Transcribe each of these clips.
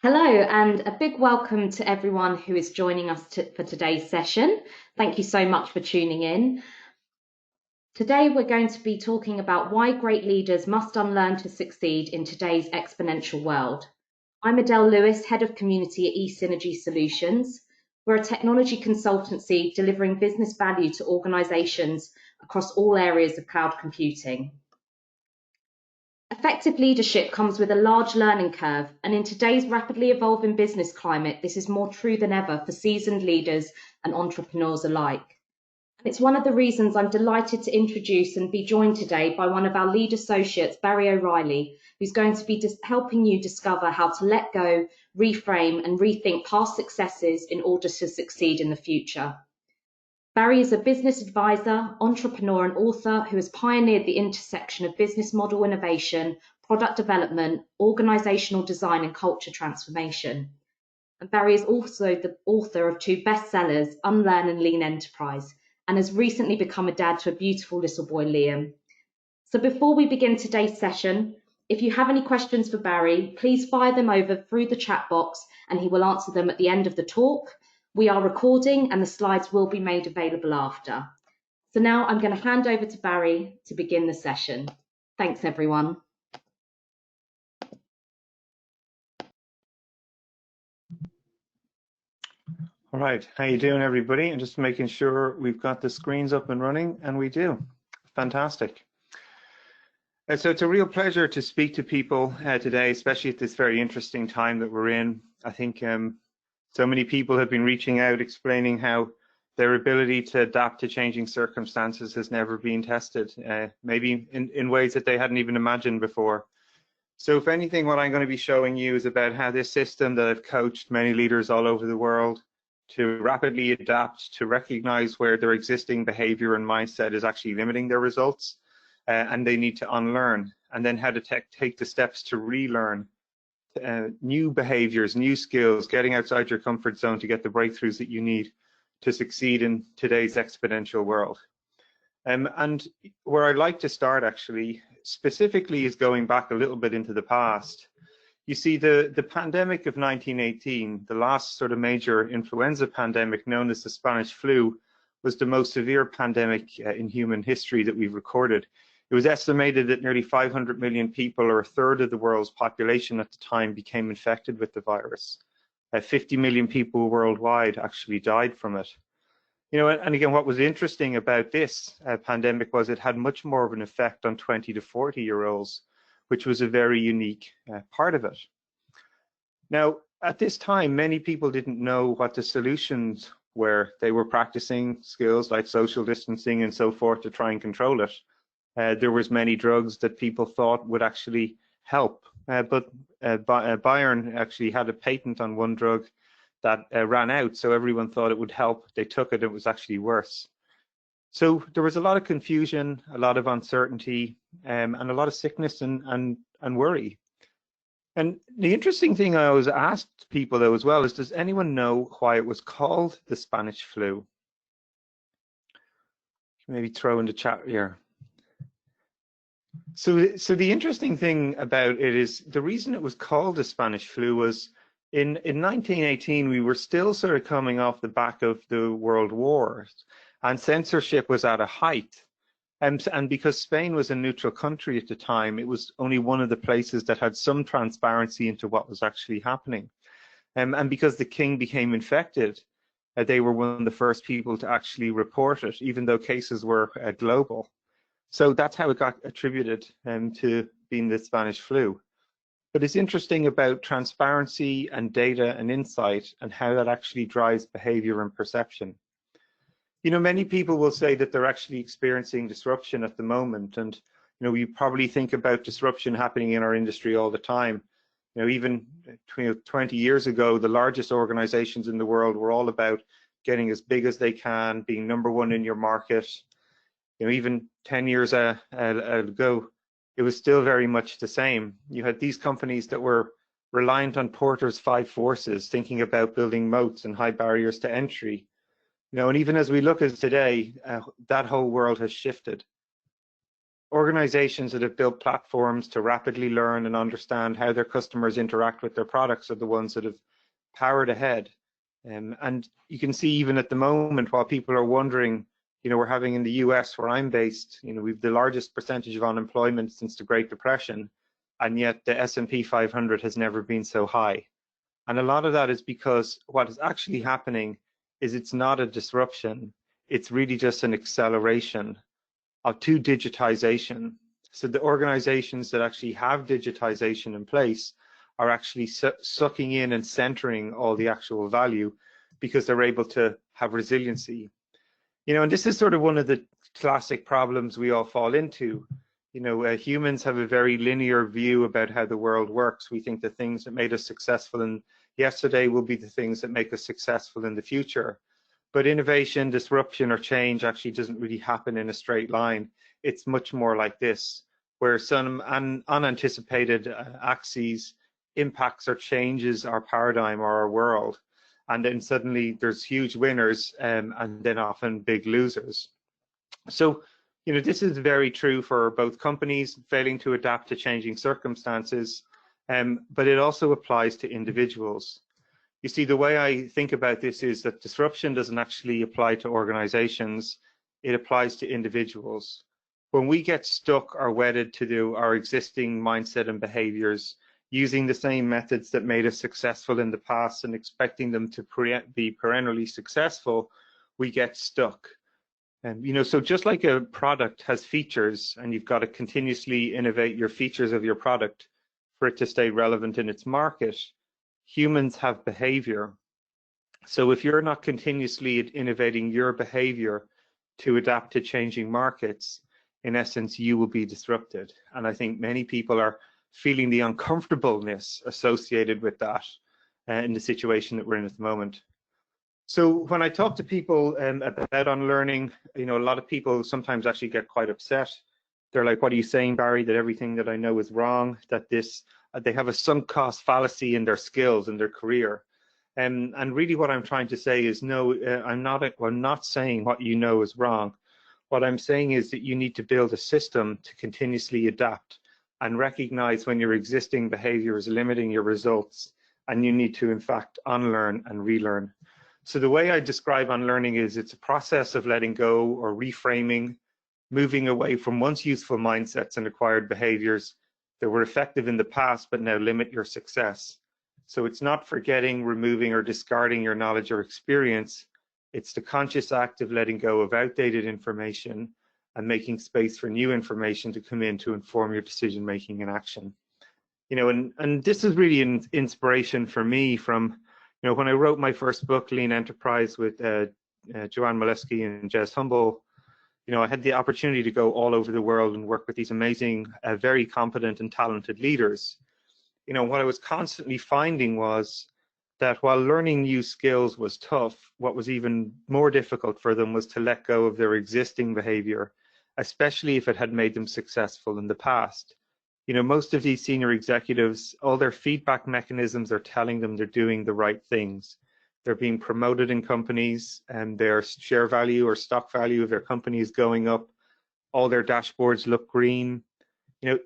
Hello, and a big welcome to everyone who is joining us for today's session. Thank you so much for tuning in. Today, we're going to be talking about why great leaders must unlearn to succeed in today's exponential world. I'm Adele Lewis, Head of Community at eSynergy Solutions. We're a technology consultancy delivering business value to organizations across all areas of cloud computing. Effective leadership comes with a large learning curve, and in today's rapidly evolving business climate, this is more true than ever for seasoned leaders and entrepreneurs alike. And it's one of the reasons I'm delighted to introduce and be joined today by one of our lead associates, Barry O'Reilly, who's going to be helping you discover how to let go, reframe, and rethink past successes in order to succeed in the future. Barry is a business advisor, entrepreneur, and author who has pioneered the intersection of business model innovation, product development, organizational design, and culture transformation. And Barry is also the author of two bestsellers, Unlearn and Lean Enterprise, and has recently become a dad to a beautiful little boy, Liam. So before we begin today's session, if you have any questions for Barry, please fire them over through the chat box and he will answer them at the end of the talk. We are recording and the slides will be made available after. So now I'm going to hand over to Barry to begin the session. Thanks, everyone. All right, how you doing, everybody? And just making sure we've got the screens up and running, and we do. Fantastic. So it's a real pleasure to speak to people today, especially at this very interesting time that we're in. I think so many people have been reaching out, explaining how their ability to adapt to changing circumstances has never been tested, maybe in ways that they hadn't even imagined before. So if anything, what I'm going to be showing you is about how this system that I've coached many leaders all over the world to rapidly adapt, to recognize where their existing behavior and mindset is actually limiting their results, and they need to unlearn, and then how to take the steps to relearn new behaviors, new skills, getting outside your comfort zone to get the breakthroughs that you need to succeed in today's exponential world. And where I'd like to start actually specifically is going back a little bit into the past. You see, the pandemic of 1918, the last sort of major influenza pandemic known as the Spanish flu, was the most severe pandemic in human history that we've recorded. It was estimated that nearly 500 million people, or a third of the world's population at the time, became infected with the virus. 50 million people worldwide actually died from it. You know, and again, what was interesting about this pandemic was it had much more of an effect on 20 to 40-year-olds, which was a very unique part of it. Now, at this time, many people didn't know what the solutions were. They were practicing skills like social distancing and so forth to try and control it. There was many drugs that people thought would actually help, but Bayern actually had a patent on one drug that ran out, so everyone thought it would help. They took it, it was actually worse. So there was a lot of confusion, a lot of uncertainty, and a lot of sickness and worry. And the interesting thing I always asked people though as well is, does anyone know why it was called the Spanish flu? Maybe throw in the chat here. So the interesting thing about it is the reason it was called the Spanish flu was in 1918, we were still sort of coming off the back of the World Wars, and censorship was at a height. And because Spain was a neutral country at the time, it was only one of the places that had some transparency into what was actually happening. And because the king became infected, they were one of the first people to actually report it, even though cases were global. So that's how it got attributed to being the Spanish flu. But it's interesting about transparency and data and insight and how that actually drives behavior and perception. You know, many people will say that they're actually experiencing disruption at the moment. And, you know, we probably think about disruption happening in our industry all the time. You know, even 20 years ago, the largest organizations in the world were all about getting as big as they can, being number one in your market. You know, even 10 years ago, it was still very much the same. You had these companies that were reliant on Porter's 5 forces, thinking about building moats and high barriers to entry. You know, and even as we look at today, that whole world has shifted. organizations that have built platforms to rapidly learn and understand how their customers interact with their products are the ones that have powered ahead. And you can see even at the moment, while people are wondering, we're having in the US where I'm based, we've the largest percentage of unemployment since the Great Depression, and yet the S&P 500 has never been so high. And a lot of that is because what is actually happening is it's not a disruption, it's really just an acceleration to digitization. So the organizations that actually have digitization in place are actually sucking in and centering all the actual value because they're able to have resiliency. And this is sort of one of the classic problems we all fall into. Humans have a very linear view about how the world works. We think the things that made us successful in yesterday will be the things that make us successful in the future. But innovation, disruption, or change actually doesn't really happen in a straight line. It's much more like this, where some unanticipated axes impacts or changes our paradigm or our world. And then suddenly there's huge winners and then often big losers. So, this is very true for both companies failing to adapt to changing circumstances, but it also applies to individuals. You see, the way I think about this is that disruption doesn't actually apply to organizations, it applies to individuals. When we get stuck or wedded to our existing mindset and behaviors, using the same methods that made us successful in the past and expecting them to be perennially successful, we get stuck. And so just like a product has features and you've got to continuously innovate your features of your product for it to stay relevant in its market, humans have behavior. So if you're not continuously innovating your behavior to adapt to changing markets, in essence, you will be disrupted. And I think many people are feeling the uncomfortableness associated with that in the situation that we're in at the moment. So when I talk to people about unlearning, a lot of people sometimes actually get quite upset. They're like, what are you saying, Barry, that everything that I know is wrong, that they have a sunk cost fallacy in their skills and their career. And really what I'm trying to say is, no, I'm not saying what you know is wrong. What I'm saying is that you need to build a system to continuously adapt and recognize when your existing behavior is limiting your results, and you need to, in fact, unlearn and relearn. So the way I describe unlearning is it's a process of letting go or reframing, moving away from once useful mindsets and acquired behaviors that were effective in the past but now limit your success. So it's not forgetting, removing, or discarding your knowledge or experience. It's the conscious act of letting go of outdated information and making space for new information to come in to inform your decision making and action. And this is really an inspiration for me from, when I wrote my first book, Lean Enterprise, with Joanne Molesky and Jez Humble. I had the opportunity to go all over the world and work with these amazing, very competent and talented leaders. What I was constantly finding was that while learning new skills was tough, what was even more difficult for them was to let go of their existing behavior, especially if it had made them successful in the past. Most of these senior executives, all their feedback mechanisms are telling them they're doing the right things. They're being promoted in companies and their share value or stock value of their company is going up. All their dashboards look green.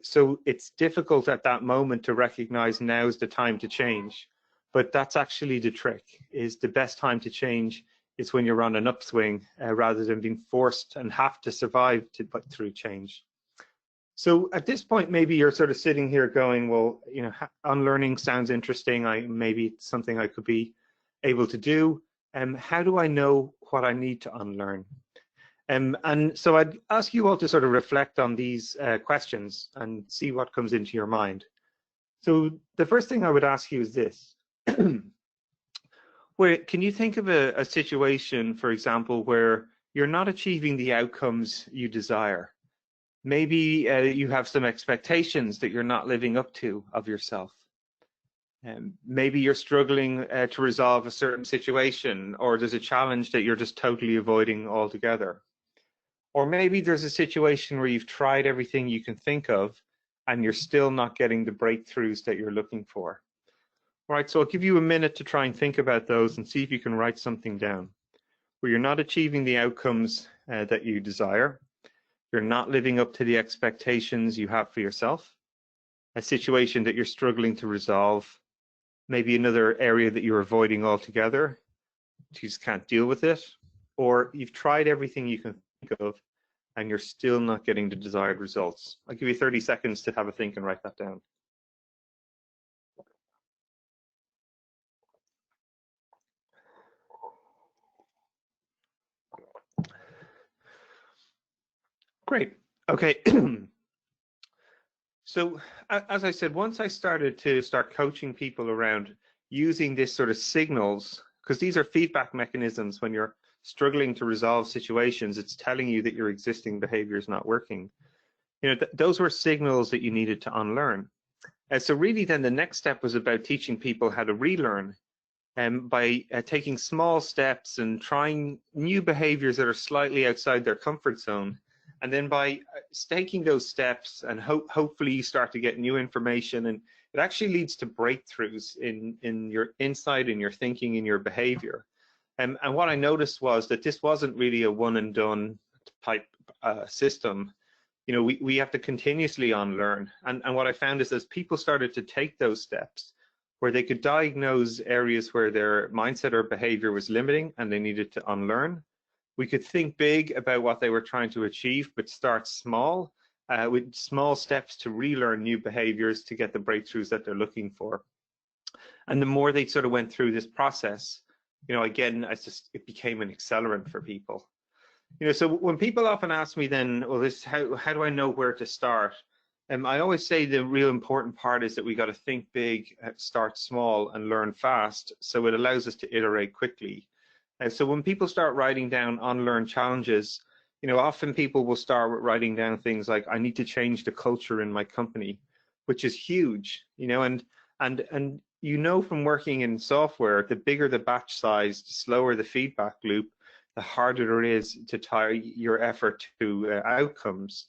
So it's difficult at that moment to recognize now's the time to change. But that's actually the trick, is the best time to change is when you're on an upswing rather than being forced and have to survive to put through change. So at this point, maybe you're sort of sitting here going, well, unlearning sounds interesting. Maybe it's something I could be able to do. How do I know what I need to unlearn? And so I'd ask you all to sort of reflect on these questions and see what comes into your mind. So the first thing I would ask you is this. Can you think of a situation, for example, where you're not achieving the outcomes you desire? Maybe you have some expectations that you're not living up to of yourself. Maybe you're struggling to resolve a certain situation, or there's a challenge that you're just totally avoiding altogether. Or maybe there's a situation where you've tried everything you can think of and you're still not getting the breakthroughs that you're looking for. All right, so I'll give you a minute to try and think about those and see if you can write something down. Where you're not achieving the outcomes that you desire. you're not living up to the expectations you have for yourself, a situation that you're struggling to resolve, maybe another area that you're avoiding altogether, you just can't deal with it, or you've tried everything you can think of and you're still not getting the desired results. I'll give you 30 seconds to have a think and write that down. Great. Okay. So as I said, once I started to coaching people around using this sort of signals, because these are feedback mechanisms when you're struggling to resolve situations, it's telling you that your existing behavior is not working. You know, those were signals that you needed to unlearn. And so really then the next step was about teaching people how to relearn, by taking small steps and trying new behaviors that are slightly outside their comfort zone. And then by taking those steps and hopefully you start to get new information, and it actually leads to breakthroughs in your insight, in your thinking, in your behavior. And what I noticed was that this wasn't really a one and done type system. You know, we have to continuously unlearn. And what I found is as people started to take those steps, where they could diagnose areas where their mindset or behavior was limiting and they needed to unlearn. We could think big about what they were trying to achieve, but start small, with small steps to relearn new behaviors to get the breakthroughs that they're looking for. And the more they sort of went through this process, you know, again, it became an accelerant for people. You know, so when people often ask me then, well, how do I know where to start? I always say the real important part is that we got to think big, start small, and learn fast, so it allows us to iterate quickly. And so when people start writing down unlearn challenges, you know, often people will start with writing down things like, I need to change the culture in my company, which is huge, you know, and you know from working in software, the bigger the batch size, the slower the feedback loop, the harder it is to tie your effort to outcomes.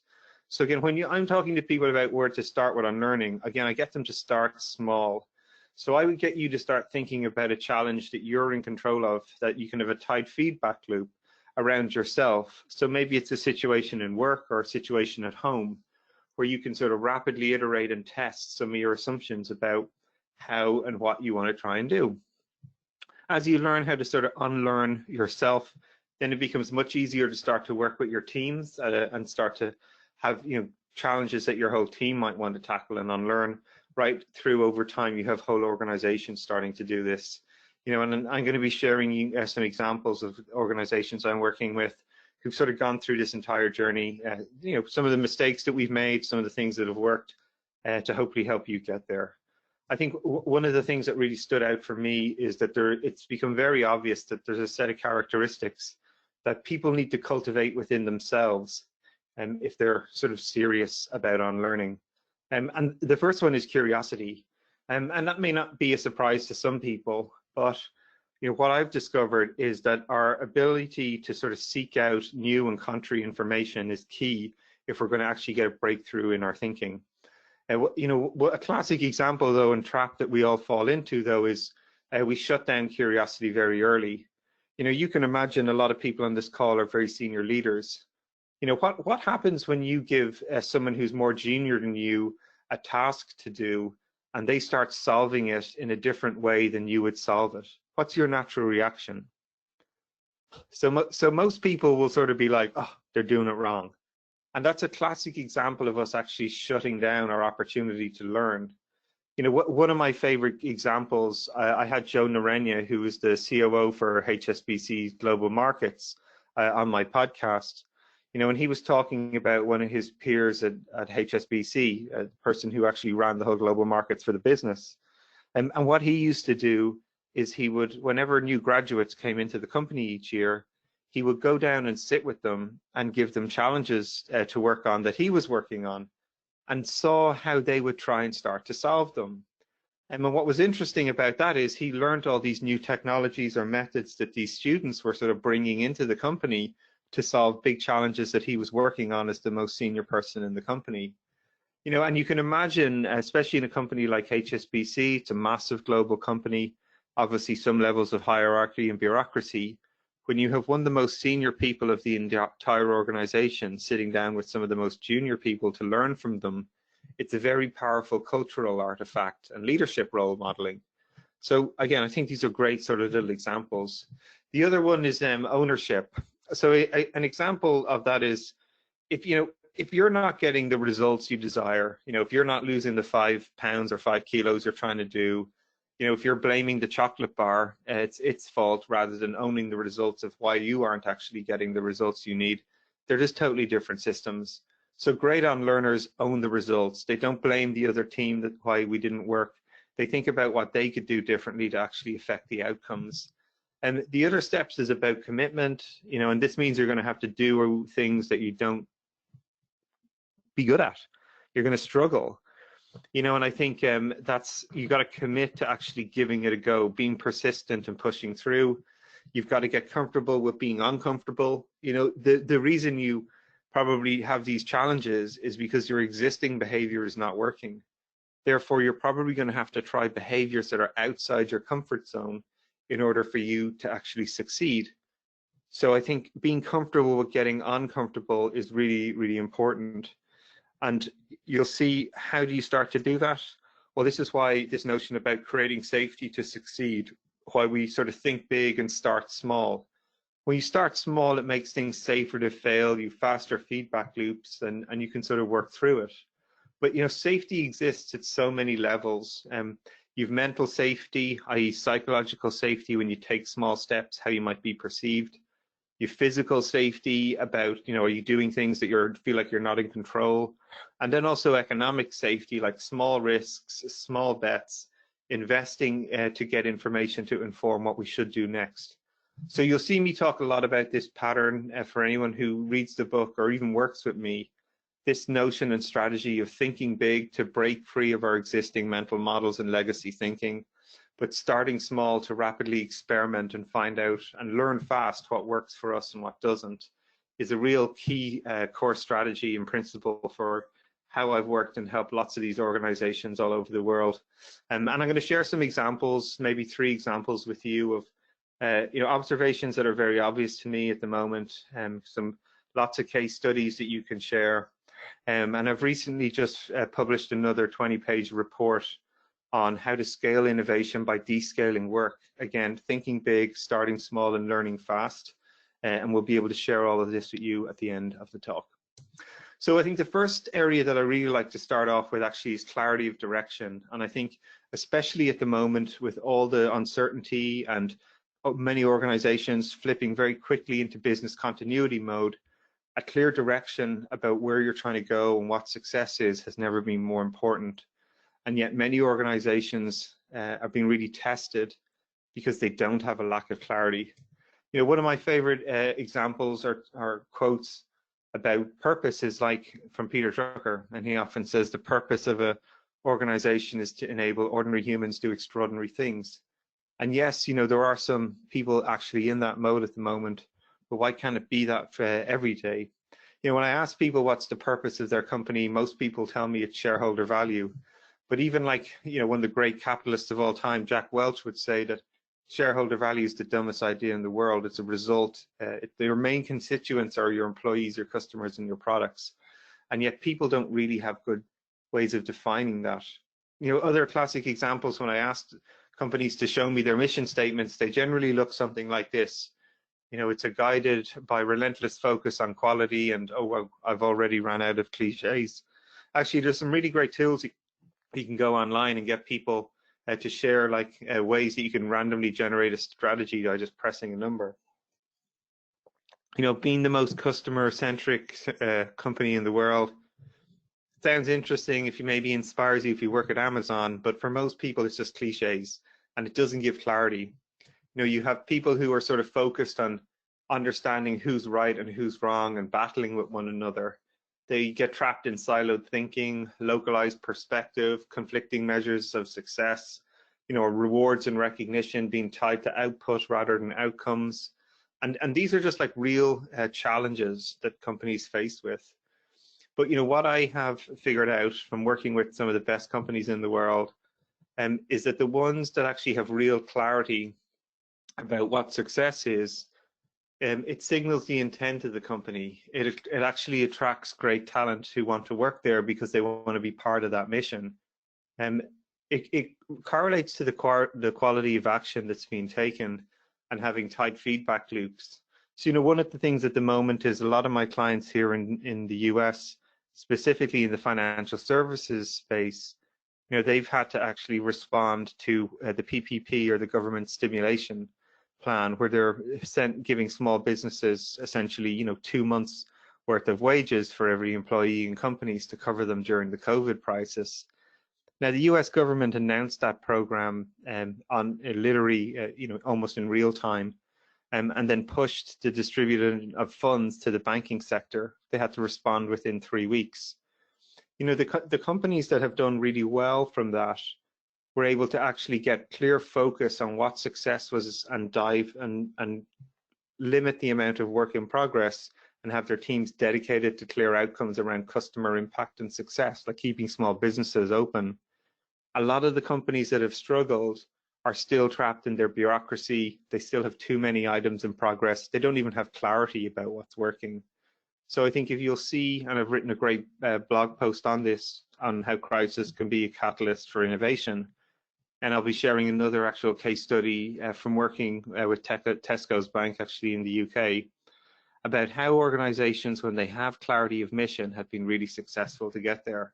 So again, when I'm talking to people about where to start with unlearning, again, I get them to start small. So I would get you to start thinking about a challenge that you're in control of, that you can have a tight feedback loop around yourself. So maybe it's a situation in work or a situation at home where you can sort of rapidly iterate and test some of your assumptions about how and what you want to try and do. As you learn how to sort of unlearn yourself, then it becomes much easier to start to work with your teams and start to have, you know, challenges that your whole team might want to tackle and unlearn. Right through over time, you have whole organizations starting to do this. You know, and I'm going to be sharing you some examples of organizations I'm working with who've sort of gone through this entire journey. You know, some of the mistakes that we've made, some of the things that have worked to hopefully help you get there. I think one of the things that really stood out for me is that it's become very obvious that there's a set of characteristics that people need to cultivate within themselves, if they're sort of serious about unlearning. And the first one is curiosity. And that may not be a surprise to some people, but you know, what I've discovered is that our ability to sort of seek out new and contrary information is key if we're going to actually get a breakthrough in our thinking. You know, a classic example, though, and trap that we all fall into, though, is we shut down curiosity very early. You know, you can imagine a lot of people on this call are very senior leaders. You know, what happens when you give someone who's more junior than you a task to do, and they start solving it in a different way than you would solve it? What's your natural reaction? So most people will sort of be like, oh, they're doing it wrong. And that's a classic example of us actually shutting down our opportunity to learn. You know, one of my favorite examples, I had Joe Narenya, who is the COO for HSBC's Global Markets, on my podcast. You know, and he was talking about one of his peers at HSBC, a person who actually ran the whole global markets for the business. And what he used to do is he would, whenever new graduates came into the company each year, he would go down and sit with them and give them challenges to work on that he was working on, and saw how they would try and start to solve them. And what was interesting about that is he learned all these new technologies or methods that these students were sort of bringing into the company to solve big challenges that he was working on as the most senior person in the company. You know, and you can imagine, especially in a company like HSBC, it's a massive global company, obviously some levels of hierarchy and bureaucracy, when you have one of the most senior people of the entire organization sitting down with some of the most junior people to learn from them, it's a very powerful cultural artifact and leadership role modeling. So again, I think these are great sort of little examples. The other one is ownership. So an example of that is, if you're not getting the results you desire, if you're not losing the 5 pounds or 5 kilos you're trying to do, if you're blaming the chocolate bar, it's its fault rather than owning the results of why you aren't actually getting the results you need. They're just totally different systems. So great unlearners own the results. They don't blame the other team that why we didn't work. They think about what they could do differently to actually affect the outcomes. And the other steps is about commitment, and this means you're going to have to do things that you don't be good at. You're going to struggle. And I think that's, you got to commit to actually giving it a go, being persistent and pushing through. You've got to get comfortable with being uncomfortable. The reason you probably have these challenges is because your existing behavior is not working. Therefore, you're probably going to have to try behaviors that are outside your comfort zone in order for you to actually succeed. So I think being comfortable with getting uncomfortable is really, really important. And you'll see, how do you start to do that? Well, this is why this notion about creating safety to succeed, why we sort of think big and start small. When you start small, it makes things safer to fail, you faster feedback loops, and you can sort of work through it. But safety exists at so many levels. You've mental safety, i.e. psychological safety when you take small steps, how you might be perceived. Your physical safety about, are you doing things that you feel like you're not in control? And then also economic safety, like small risks, small bets, investing to get information to inform what we should do next. So you'll see me talk a lot about this pattern for anyone who reads the book or even works with me, this notion and strategy of thinking big to break free of our existing mental models and legacy thinking, but starting small to rapidly experiment and find out and learn fast what works for us and what doesn't, is a real key core strategy and principle for how I've worked and helped lots of these organizations all over the world. And I'm going to share some examples, maybe 3 examples with you of observations that are very obvious to me at the moment, lots of case studies that you can share. And I've recently just published another 20-page report on how to scale innovation by descaling work. Again, thinking big, starting small, and learning fast. And we'll be able to share all of this with you at the end of the talk. So I think the first area that I really like to start off with actually is clarity of direction. And I think especially at the moment with all the uncertainty and many organizations flipping very quickly into business continuity mode, a clear direction about where you're trying to go and what success is has never been more important. And yet many organizations are being really tested because they don't have a lack of clarity. One of my favorite examples are quotes about purpose is like from Peter Drucker, and he often says the purpose of an organization is to enable ordinary humans to do extraordinary things. And yes, there are some people actually in that mode at the moment, but why can't it be that for every day? When I ask people what's the purpose of their company, most people tell me it's shareholder value. But even like, one of the great capitalists of all time, Jack Welch, would say that shareholder value is the dumbest idea in the world. It's a result. Your main constituents are your employees, your customers, and your products. And yet people don't really have good ways of defining that. Other classic examples, when I asked companies to show me their mission statements, they generally look something like this. It's a guided by relentless focus on quality and, oh, well, I've already run out of cliches. Actually, there's some really great tools you can go online and get people to share ways that you can randomly generate a strategy by just pressing a number. Being the most customer-centric company in the world sounds interesting if you maybe inspires you if you work at Amazon, but for most people it's just cliches and it doesn't give clarity. You have people who are sort of focused on understanding who's right and who's wrong and battling with one another. They get trapped in siloed thinking, localized perspective, conflicting measures of success, rewards and recognition being tied to output rather than outcomes. And these are just like real challenges that companies face with. But what I have figured out from working with some of the best companies in the world is that the ones that actually have real clarity about what success is it signals the intent of the company. It actually attracts great talent who want to work there because they want to be part of that mission. It correlates to the quality of action that's being taken and having tight feedback loops. So, one of the things at the moment is a lot of my clients here in the US, specifically in the financial services space, they've had to actually respond to the PPP, or the government stimulation plan, where they're giving small businesses essentially, 2 months worth of wages for every employee in companies to cover them during the COVID crisis. Now, the US government announced that program on literally, almost in real time, and then pushed the distribution of funds to the banking sector. They had to respond within 3 weeks. The companies that have done really well from that were able to actually get clear focus on what success was and dive and limit the amount of work in progress and have their teams dedicated to clear outcomes around customer impact and success, like keeping small businesses open. A lot of the companies that have struggled are still trapped in their bureaucracy. They still have too many items in progress. They don't even have clarity about what's working. So I think if you'll see, and I've written a great blog post on this, on how crisis can be a catalyst for innovation. And I'll be sharing another actual case study from working with Tesco's Bank, actually in the UK, about how organizations, when they have clarity of mission, have been really successful to get there.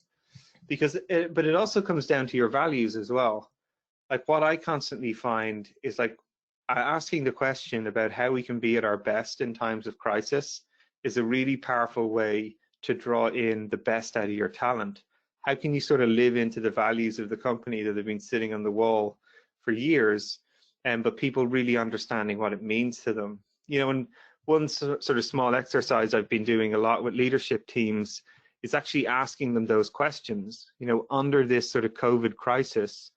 But it also comes down to your values as well. Like, what I constantly find is, like, asking the question about how we can be at our best in times of crisis is a really powerful way to draw in the best out of your talent. How can you sort of live into the values of the company that have been sitting on the wall for years, but people really understanding what it means to them? And one sort of small exercise I've been doing a lot with leadership teams is actually asking them those questions. Under this sort of COVID crisis,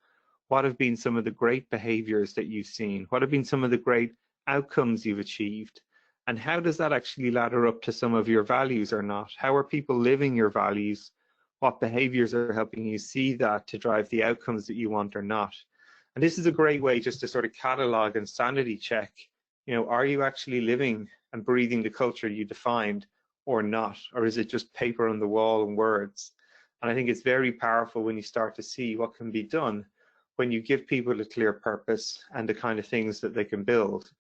what have been some of the great behaviors that you've seen? What have been some of the great outcomes you've achieved? And how does that actually ladder up to some of your values or not? How are people living your values? What behaviors are helping you see that to drive the outcomes that you want or not? And this is a great way just to sort of catalog and sanity check, are you actually living and breathing the culture you defined or not? Or is it just paper on the wall and words? And I think it's very powerful when you start to see what can be done when you give people a clear purpose and the kind of things that they can build.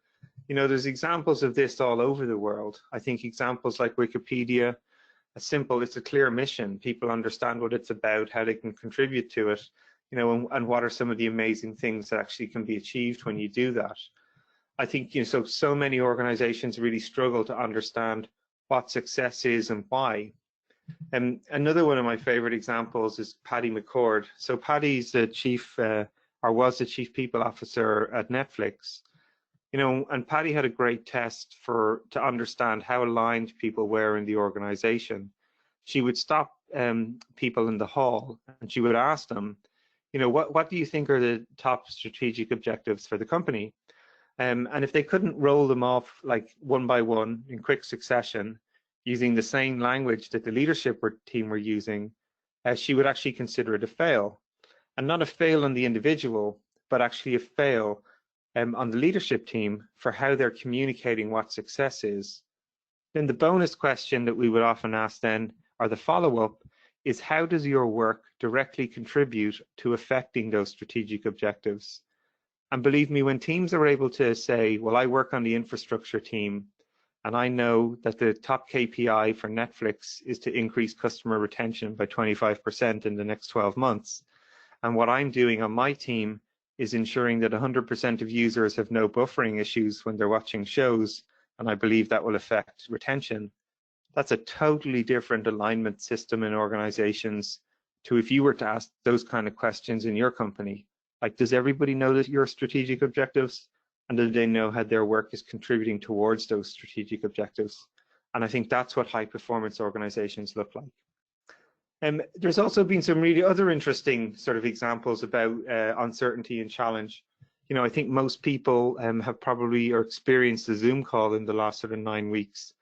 There's examples of this all over the world. I think examples like Wikipedia, it's a clear mission. People understand what it's about, how they can contribute to it, and what are some of the amazing things that actually can be achieved when you do that. I think, so many organizations really struggle to understand what success is and why. And another one of my favorite examples is Paddy McCord. So Paddy's the was the chief people officer at Netflix. And Paddy had a great test to understand how aligned people were in the organization. She would stop people in the hall and she would ask them, what do you think are the top strategic objectives for the company? And if they couldn't roll them off like one by one in quick succession, using the same language that the leadership team were using, she would actually consider it a fail. And not a fail on the individual, but actually a fail on the leadership team for how they're communicating what success is. Then the bonus question that we would often ask then, or the follow-up, is how does your work directly contribute to affecting those strategic objectives? And believe me, when teams are able to say, well, I work on the infrastructure team, and I know that the top KPI for Netflix is to increase customer retention by 25% in the next 12 months. And what I'm doing on my team is ensuring that 100% of users have no buffering issues when they're watching shows, and I believe that will affect retention. That's a totally different alignment system in organizations to if you were to ask those kind of questions in your company. Like, does everybody know that your strategic objectives? And do they know how their work is contributing towards those strategic objectives? And I think that's what high performance organizations look like. There's also been some really other interesting sort of examples about uncertainty and challenge. I think most people have probably experienced a Zoom call in the last sort of 9 weeks.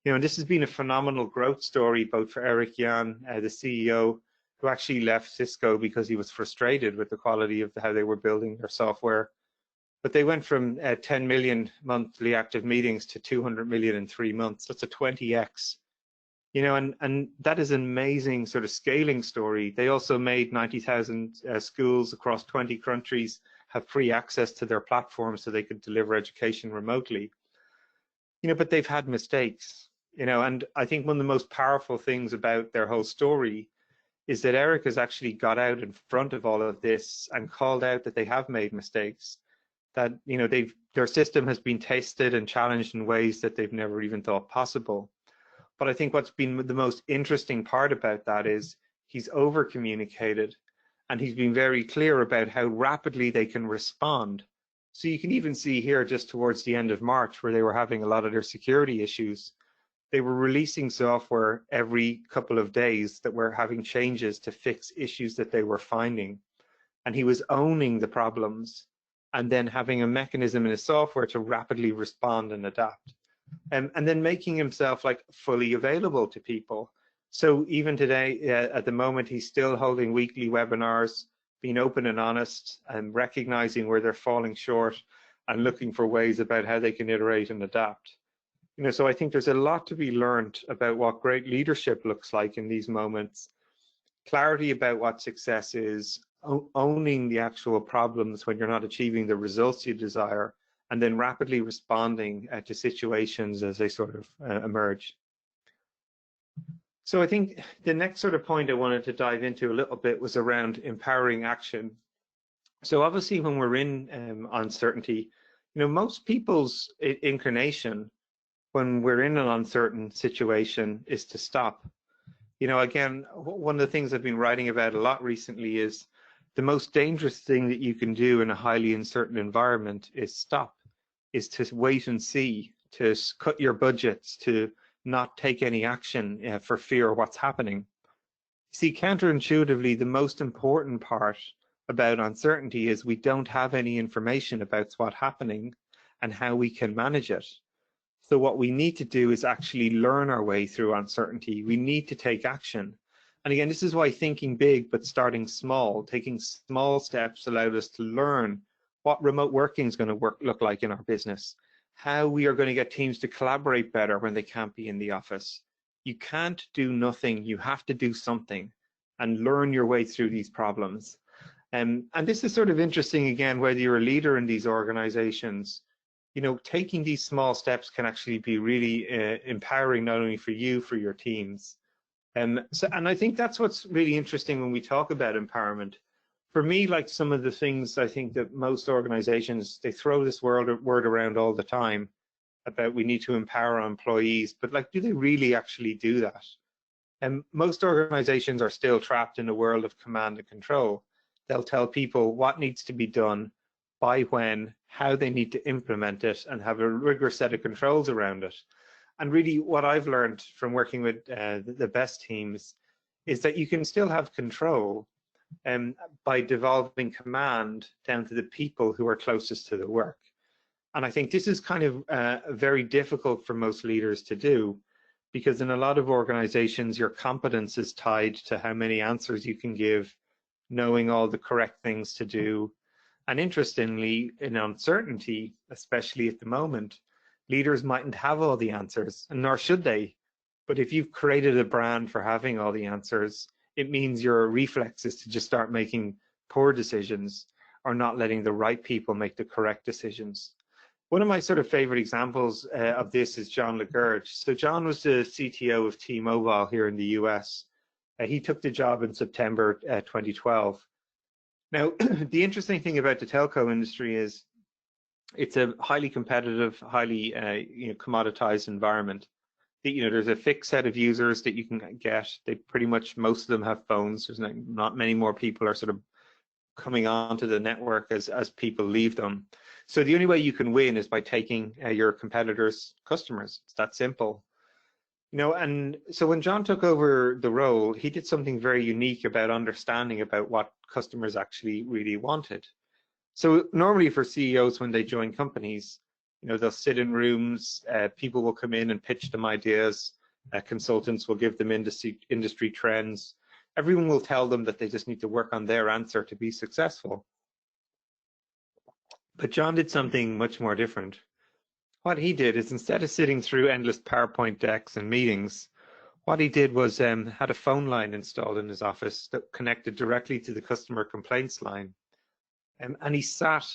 And this has been a phenomenal growth story, both for Eric Yan, the CEO, who actually left Cisco because he was frustrated with the quality of how they were building their software. but they went from 10 million monthly active meetings to 200 million in 3 months. That's a 20x. You know, and that is an amazing sort of scaling story. They also made 90,000 schools across 20 countries have free access to their platform so they could deliver education remotely. You know, but they've had mistakes, you know, and I think one of the most powerful things about their whole story is that Eric has actually got out in front of all of this and called out that they have made mistakes, that, you know, their system has been tested and challenged in ways that they've never even thought possible. But I think what's been the most interesting part about that is he's over communicated and he's been very clear about how rapidly they can respond. So you can even see here just towards the end of March where they were having a lot of their security issues. They were releasing software every couple of days that were having changes to fix issues that they were finding. And he was owning the problems and then having a mechanism in his software to rapidly respond and adapt. And then making himself like fully available to people. So even today, at the moment, he's still holding weekly webinars, being open and honest and recognizing where they're falling short and looking for ways about how they can iterate and adapt. You know, so I think there's a lot to be learned about what great leadership looks like in these moments. Clarity about what success is, owning the actual problems when you're not achieving the results you desire, and then rapidly responding to situations as they sort of emerge. So I think the next sort of point I wanted to dive into a little bit was around empowering action. So obviously when we're in uncertainty, you know, most people's inclination when we're in an uncertain situation is to stop. You know, again, one of the things I've been writing about a lot recently is the most dangerous thing that you can do in a highly uncertain environment is stop, is to wait and see, to cut your budgets, to not take any action for fear of what's happening. See, counterintuitively, the most important part about uncertainty is we don't have any information about what's happening and how we can manage it. So what we need to do is actually learn our way through uncertainty. We need to take action. And again, this is why thinking big but starting small, taking small steps allowed us to learn what remote working is going to look like in our business, how we are going to get teams to collaborate better when they can't be in the office. You can't do nothing, you have to do something and learn your way through these problems. And this is sort of interesting, again, whether you're a leader in these organizations, you know, taking these small steps can actually be really empowering, not only for you, for your teams. And I think that's what's really interesting when we talk about empowerment. For me, like some of the things I think that most organizations, they throw this word around all the time about we need to empower our employees, but like, do they really actually do that? And most organizations are still trapped in a world of command and control. They'll tell people what needs to be done, by when, how they need to implement it, and have a rigorous set of controls around it. And really what I've learned from working with the best teams is that you can still have control by devolving command down to the people who are closest to the work. And I think this is kind of very difficult for most leaders to do, because in a lot of organizations, your competence is tied to how many answers you can give, knowing all the correct things to do. And interestingly, in uncertainty, especially at the moment, leaders mightn't have all the answers, and nor should they. But if you've created a brand for having all the answers, it means your reflex is to just start making poor decisions or not letting the right people make the correct decisions. One of my sort of favorite examples of this is John Laguerre. So John was the CTO of T-Mobile here in the US. He took the job in September 2012. Now, the interesting thing about the telco industry is it's a highly competitive, highly commoditized environment. There's a fixed set of users that you can get. They pretty much, most of them have phones. There's not many more people are sort of coming onto the network as people leave them. So the only way you can win is by taking your competitors' customers. It's that simple. And so when John took over the role, he did something very unique about understanding about what customers actually really wanted. So normally for CEOs, when they join companies, they'll sit in rooms, people will come in and pitch them ideas, consultants will give them industry trends. Everyone will tell them that they just need to work on their answer to be successful. But John did something much more different. What he did is, instead of sitting through endless PowerPoint decks and meetings, what he did was had a phone line installed in his office that connected directly to the customer complaints line. And he sat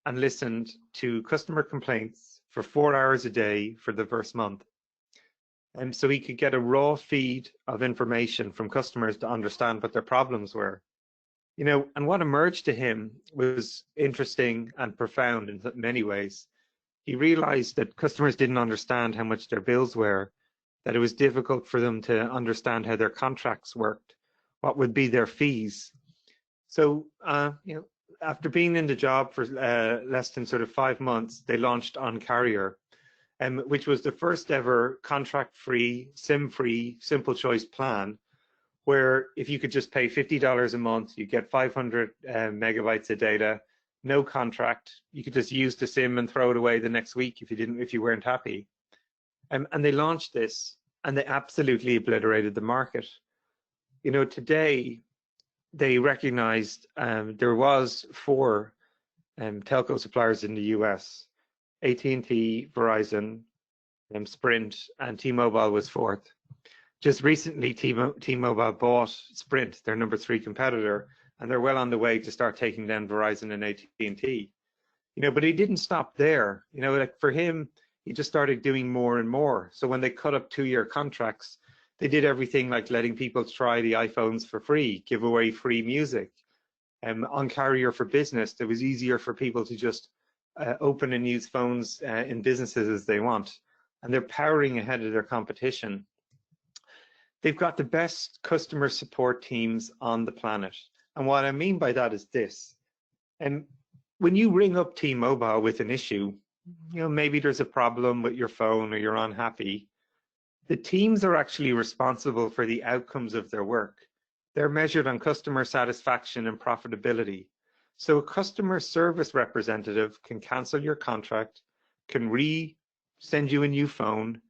and listened to customer complaints for 4 hours a day for the first month. And so he could get a raw feed of information from customers to understand what their problems were. And what emerged to him was interesting and profound in many ways. He realized that customers didn't understand how much their bills were, that it was difficult for them to understand how their contracts worked, what would be their fees. So, after being in the job for less than sort of 5 months, they launched OnCarrier, which was the first ever contract-free, SIM-free, simple choice plan, where if you could just pay $50 a month, you get 500 megabytes of data, no contract. You could just use the SIM and throw it away the next week if you weren't happy. And they launched this, and they absolutely obliterated the market. Today they recognized there was 4 telco suppliers in the US: AT&T, Verizon, Sprint, and T-Mobile was 4th. Just recently, T-Mobile bought Sprint, their number 3 competitor, and they're well on the way to start taking down Verizon and AT&T. But he didn't stop there. Like for him, he just started doing more and more. So when they cut up 2-year contracts, they did everything like letting people try the iPhones for free, give away free music. OnCarrier for business, it was easier for people to just open and use phones in businesses as they want. And they're powering ahead of their competition. They've got the best customer support teams on the planet. And what I mean by that is this. When you ring up T-Mobile with an issue, maybe there's a problem with your phone or you're unhappy, the teams are actually responsible for the outcomes of their work. They're measured on customer satisfaction and profitability. So a customer service representative can cancel your contract, can send you a new phone.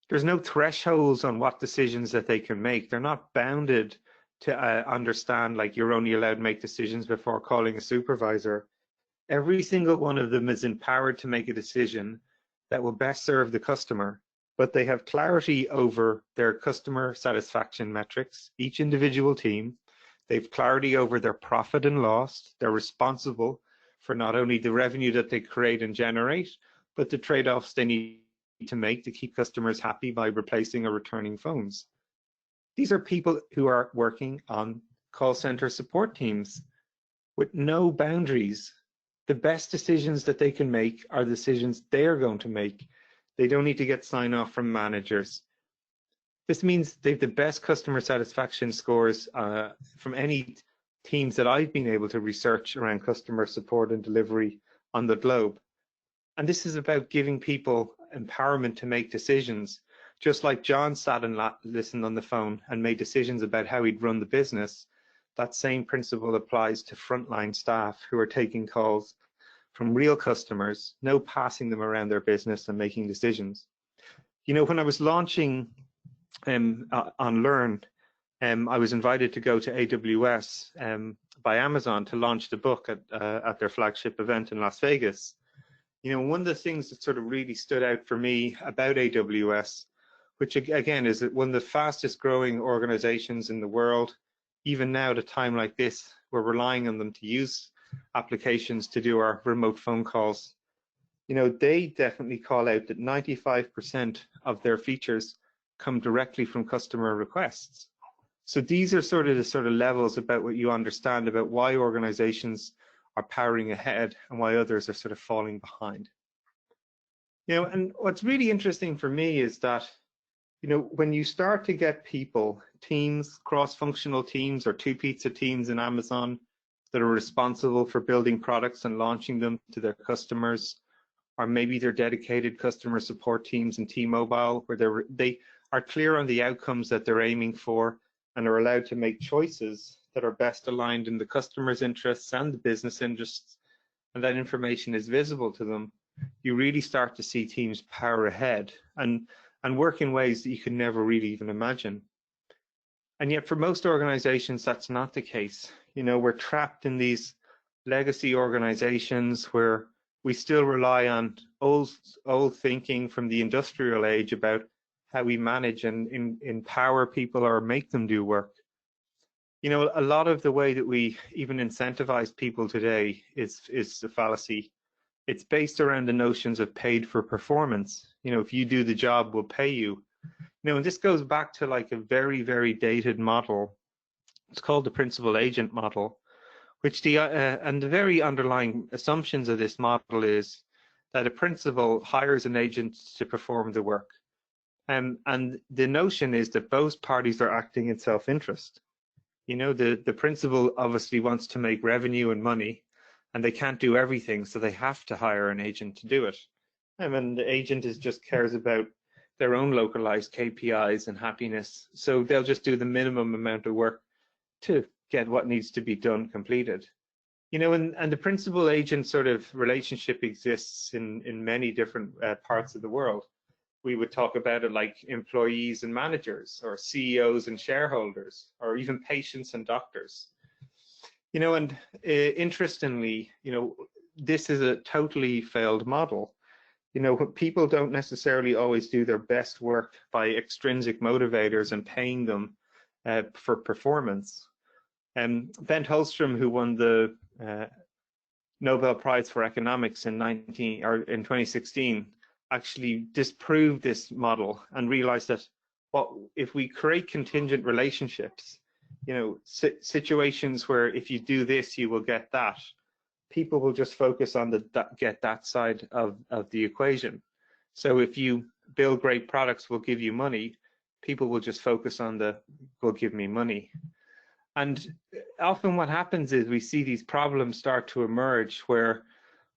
There's no thresholds on what decisions that they can make. They're not bounded to understand, like, you're only allowed to make decisions before calling a supervisor. Every single one of them is empowered to make a decision that will best serve the customer, but they have clarity over their customer satisfaction metrics, each individual team. They've clarity over their profit and loss. They're responsible for not only the revenue that they create and generate, but the trade-offs they need to make to keep customers happy by replacing or returning phones. These are people who are working on call center support teams with no boundaries. The best decisions that they can make are decisions they're going to make. They don't need to get sign off from managers. This means they have the best customer satisfaction scores from any teams that I've been able to research around customer support and delivery on the globe. And this is about giving people empowerment to make decisions. Just like John sat and listened on the phone and made decisions about how he'd run the business, that same principle applies to frontline staff who are taking calls from real customers, no passing them around their business and making decisions. When I was launching Unlearn, I was invited to go to AWS by Amazon to launch the book at their flagship event in Las Vegas. One of the things that sort of really stood out for me about AWS, which again is one of the fastest growing organizations in the world, even now at a time like this, we're relying on them to use applications to do our remote phone calls. They definitely call out that 95% of their features come directly from customer requests. So these are sort of the levels about what you understand about why organizations are powering ahead and why others are sort of falling behind. And what's really interesting for me is that, when you start to get people, teams, cross-functional teams or 2 pizza teams in Amazon that are responsible for building products and launching them to their customers, or maybe they're dedicated customer support teams in T-Mobile where they are clear on the outcomes that they're aiming for and are allowed to make choices that are best aligned in the customer's interests and the business interests, and that information is visible to them, you really start to see teams power ahead and work in ways that you can never really even imagine. And yet for most organizations, that's not the case. We're trapped in these legacy organizations where we still rely on old thinking from the industrial age about how we manage and empower people or make them do work. You know, a lot of the way that we even incentivize people today is a fallacy. It's based around the notions of paid for performance. You know, if you do the job, we'll pay you. You know, and this goes back to like a very, very dated model. It's called the principal agent model, which and the very underlying assumptions of this model is that a principal hires an agent to perform the work. And the notion is that both parties are acting in self-interest. You know, the principal obviously wants to make revenue and money, and they can't do everything, so they have to hire an agent to do it. And the agent just cares about their own localized KPIs and happiness, so they'll just do the minimum amount of work to get what needs to be done completed. You know, and the principal agent sort of relationship exists in many different parts of the world. We would talk about it like employees and managers, or CEOs and shareholders, or even patients and doctors. You know, and interestingly, you know, this is a totally failed model. You know, people don't necessarily always do their best work by extrinsic motivators and paying them for performance. Bent Holstrom, who won the Nobel Prize for Economics in 2016, actually disproved this model and realized that if we create contingent relationships, you know, situations where if you do this, you will get that, people will just focus on get that side of the equation. So if you build great products, we'll give you money, people will just focus on will give me money. And often what happens is we see these problems start to emerge where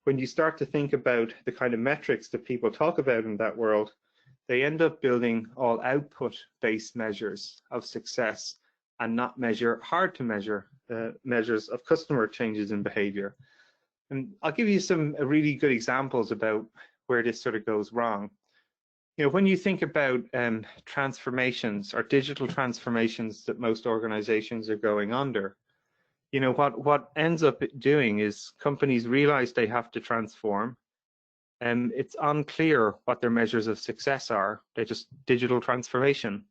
when you start to think about the kind of metrics that people talk about in that world, they end up building all output-based measures of success and not hard to measure measures of customer changes in behavior. And I'll give you some really good examples about where this sort of goes wrong. You know, when you think about transformations or digital transformations that most organizations are going under, you know, what ends up doing is companies realize they have to transform, and it's unclear what their measures of success are. They're just digital transformation.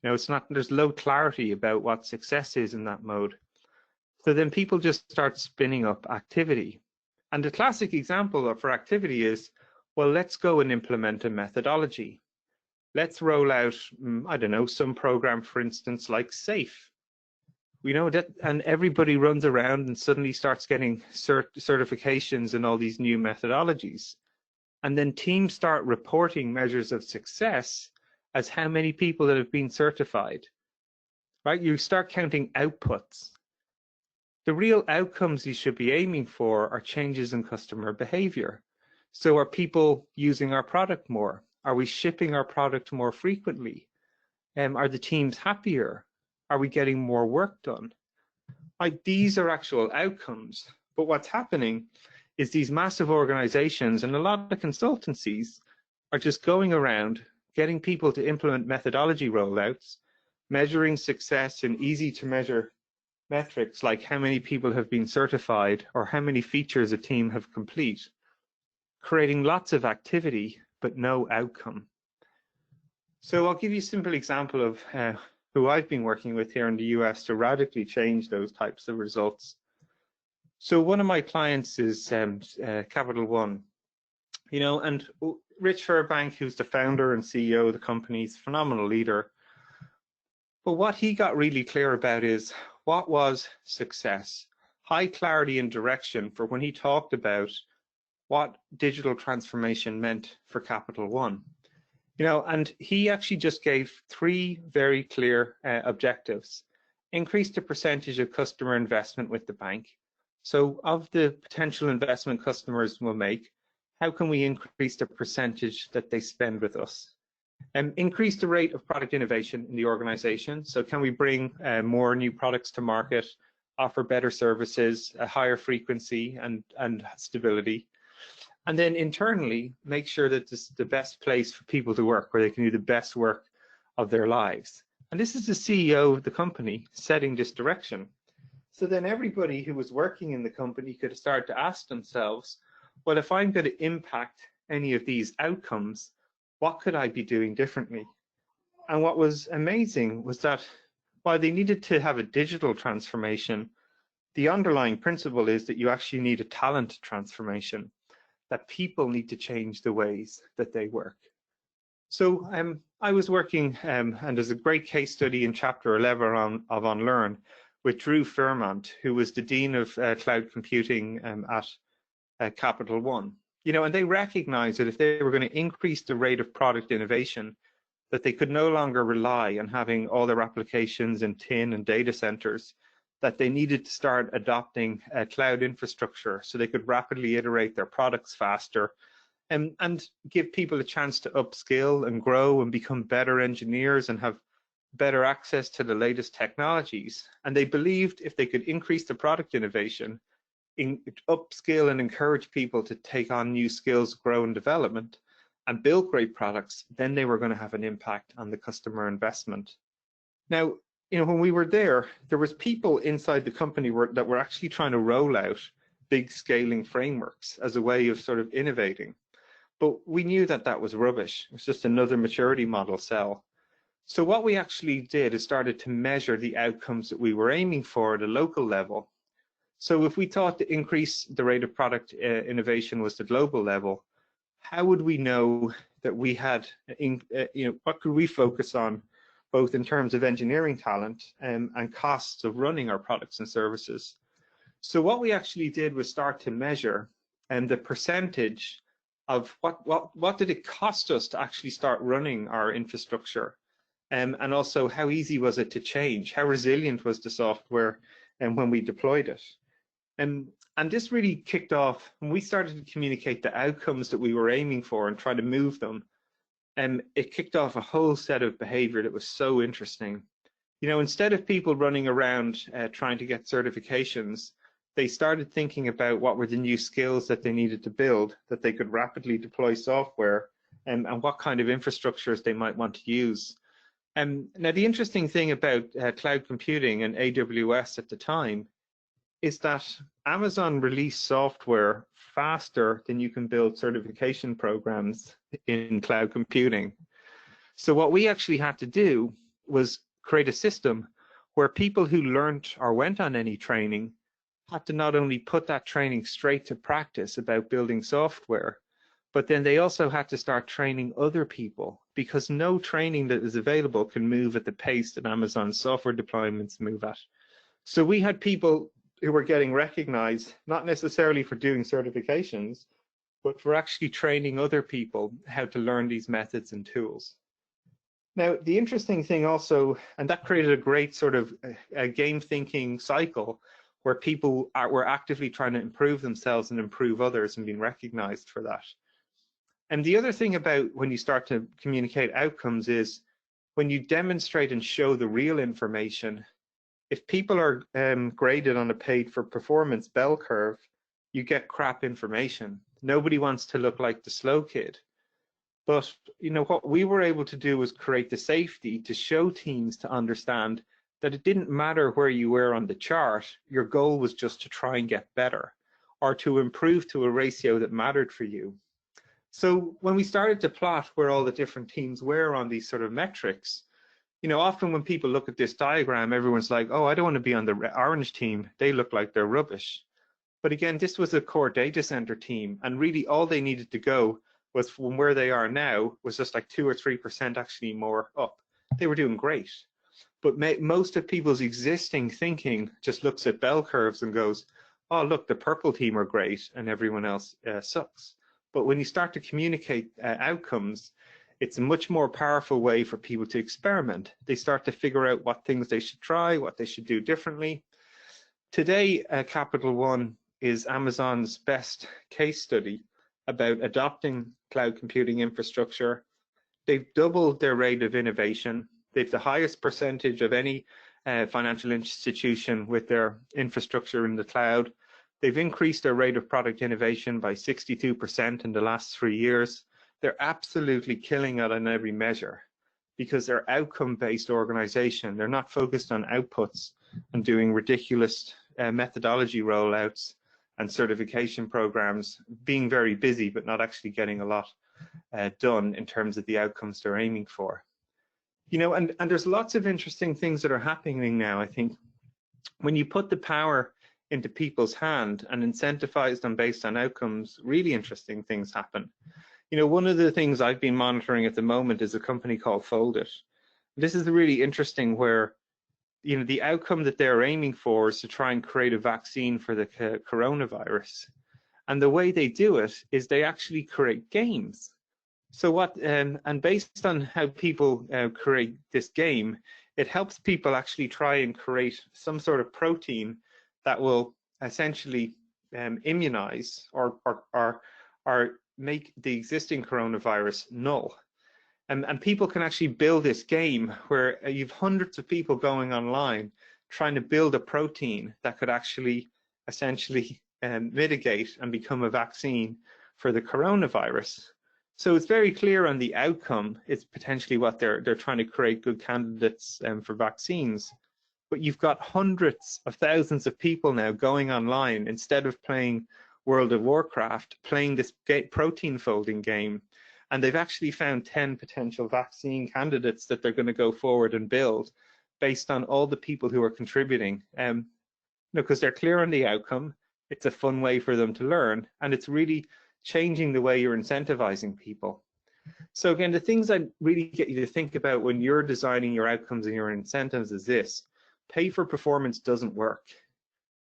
You know, there's low clarity about what success is in that mode. So then people just start spinning up activity. And the classic example for activity is, well, let's go and implement a methodology. Let's roll out, I don't know, some program, for instance, like SAFE. We know that, and everybody runs around and suddenly starts getting certifications in all these new methodologies. And then teams start reporting measures of success as how many people that have been certified, right? You start counting outputs. The real outcomes you should be aiming for are changes in customer behavior. So are people using our product more? Are we shipping our product more frequently? Are the teams happier? Are we getting more work done? Like, these are actual outcomes. But what's happening is these massive organizations and a lot of consultancies are just going around getting people to implement methodology rollouts, measuring success in easy to measure metrics like how many people have been certified or how many features a team have complete, creating lots of activity but no outcome. So I'll give you a simple example of who I've been working with here in the US to radically change those types of results. So one of my clients is Capital One, you know, and Rich Fairbank, who's the founder and CEO of the company, is a phenomenal leader. But what he got really clear about is what was success, high clarity and direction for when he talked about what digital transformation meant for Capital One. You know, and he actually just gave 3 very clear objectives. Increase the percentage of customer investment with the bank. So of the potential investment customers will make, how can we increase the percentage that they spend with us? And increase the rate of product innovation in the organization. So can we bring more new products to market, offer better services, a higher frequency and stability? And then internally, make sure that this is the best place for people to work, where they can do the best work of their lives. And this is the CEO of the company setting this direction. So then everybody who was working in the company could start to ask themselves, well, if I'm going to impact any of these outcomes, what could I be doing differently? And what was amazing was that while they needed to have a digital transformation, the underlying principle is that you actually need a talent transformation, that people need to change the ways that they work. So I was working, and there's a great case study in chapter 11 of Unlearn with Drew Fairmont, who was the Dean of Cloud Computing at Capital One. You know, and they recognized that if they were going to increase the rate of product innovation, that they could no longer rely on having all their applications in tin and data centers, that they needed to start adopting cloud infrastructure so they could rapidly iterate their products faster and give people a chance to upskill and grow and become better engineers and have better access to the latest technologies. And they believed if they could increase the product innovation, upskill and encourage people to take on new skills, grow and development, and build great products, then they were going to have an impact on the customer investment. Now, you know, when we were there was people inside the company that were actually trying to roll out big scaling frameworks as a way of sort of innovating. But we knew that that was rubbish. It was just another maturity model cell. So what we actually did is started to measure the outcomes that we were aiming for at a local level. So if we thought to increase the rate of product innovation was the global level, how would we know that we had, what could we focus on, both in terms of engineering talent and costs of running our products and services? So what we actually did was start to measure the percentage of what did it cost us to actually start running our infrastructure, and also how easy was it to change, how resilient was the software when we deployed it. And this really kicked off when we started to communicate the outcomes that we were aiming for and try to move them. And it kicked off a whole set of behavior that was so interesting. You know, instead of people running around trying to get certifications, they started thinking about what were the new skills that they needed to build, that they could rapidly deploy software, and what kind of infrastructures they might want to use. Now, the interesting thing about cloud computing and AWS at the time is that Amazon released software faster than you can build certification programs in cloud computing. So what we actually had to do was create a system where people who learned or went on any training had to not only put that training straight to practice about building software, but then they also had to start training other people, because no training that is available can move at the pace that Amazon's software deployments move at. So we had people who were getting recognized, not necessarily for doing certifications, but for actually training other people how to learn these methods and tools. Now, the interesting thing also, and that created a great sort of a game thinking cycle where people were actively trying to improve themselves and improve others and being recognized for that. And the other thing about when you start to communicate outcomes is when you demonstrate and show the real information. If people are graded on a paid for performance bell curve, you get crap information. Nobody wants to look like the slow kid. But you know what we were able to do was create the safety to show teams to understand that it didn't matter where you were on the chart. Your goal was just to try and get better or to improve to a ratio that mattered for you. So when we started to plot where all the different teams were on these sort of metrics, you know, often when people look at this diagram, everyone's like, oh, I don't want to be on the orange team. They look like they're rubbish. But again, this was a core data center team, and really all they needed to go was from where they are now was just like 2 or 3% actually more up. They were doing great. But most of people's existing thinking just looks at bell curves and goes, oh, look, the purple team are great and everyone else sucks. But when you start to communicate outcomes, it's a much more powerful way for people to experiment. They start to figure out what things they should try, what they should do differently. Today, Capital One is Amazon's best case study about adopting cloud computing infrastructure. They've doubled their rate of innovation. They've the highest percentage of any financial institution with their infrastructure in the cloud. They've increased their rate of product innovation by 62% in the last 3 years. They're absolutely killing it on every measure because they're outcome-based organization. They're not focused on outputs and doing ridiculous methodology rollouts and certification programs, being very busy but not actually getting a lot done in terms of the outcomes they're aiming for. You know, and there's lots of interesting things that are happening now. I think when you put the power into people's hand and incentivize them based on outcomes, really interesting things happen. You know, one of the things I've been monitoring at the moment is a company called Foldit. This is really interesting, where, you know, the outcome that they're aiming for is to try and create a vaccine for the coronavirus. And the way they do it is they actually create games. So what, and based on how people create this game, it helps people actually try and create some sort of protein that will essentially immunize or make the existing coronavirus null. And people can actually build this game where you've hundreds of people going online trying to build a protein that could actually essentially mitigate and become a vaccine for the coronavirus. So it's very clear on the outcome. It's potentially what they're trying to create good candidates for vaccines. But you've got hundreds of thousands of people now going online, instead of playing World of Warcraft, playing this protein folding game. And they've actually found 10 potential vaccine candidates that they're going to go forward and build based on all the people who are contributing. Because they're clear on the outcome. It's a fun way for them to learn, and it's really changing the way you're incentivizing people. So again, the things I really get you to think about when you're designing your outcomes and your incentives is this: pay for performance doesn't work.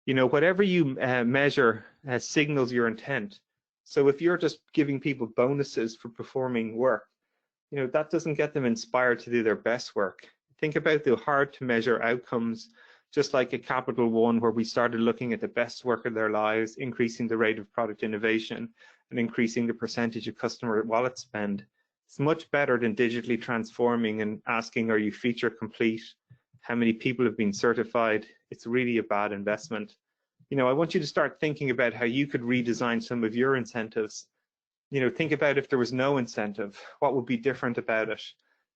You know, whatever you measure signals your intent. So if you're just giving people bonuses for performing work, you know, that doesn't get them inspired to do their best work. Think about the hard to measure outcomes, just like at Capital One, where we started looking at the best work of their lives, increasing the rate of product innovation and increasing the percentage of customer wallet spend. It's much better than digitally transforming and asking, are you feature complete? How many people have been certified? It's really a bad investment. You know, I want you to start thinking about how you could redesign some of your incentives. You know, think about if there was no incentive, what would be different about it?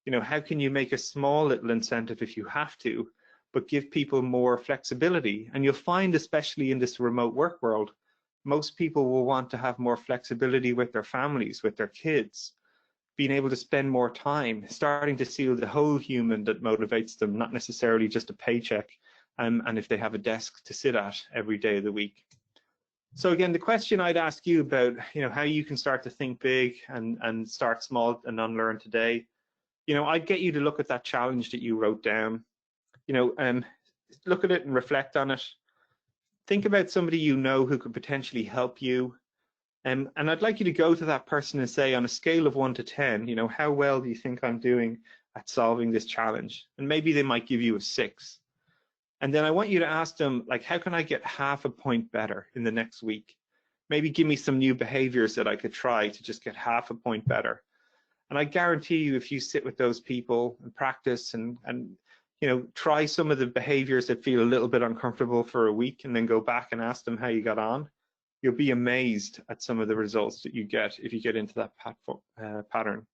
You know, how can you make a small little incentive if you have to, but give people more flexibility? And you'll find, especially in this remote work world, most people will want to have more flexibility with their families, with their kids, being able to spend more time, starting to see the whole human that motivates them, not necessarily just a paycheck, and if they have a desk to sit at every day of the week. So again, the question I'd ask you about, you know, how you can start to think big and start small and unlearn today. You know, I'd get you to look at that challenge that you wrote down. You know, look at it and reflect on it. Think about somebody you know who could potentially help you. And I'd like you to go to that person and say, on a scale of 1 to 10, you know, how well do you think I'm doing at solving this challenge? And maybe they might give you a 6. And then I want you to ask them, like, how can I get half a point better in the next week? Maybe give me some new behaviors that I could try to just get half a point better. And I guarantee you, if you sit with those people and practice and you know, try some of the behaviors that feel a little bit uncomfortable for a week, and then go back and ask them how you got on, you'll be amazed at some of the results that you get if you get into that pattern.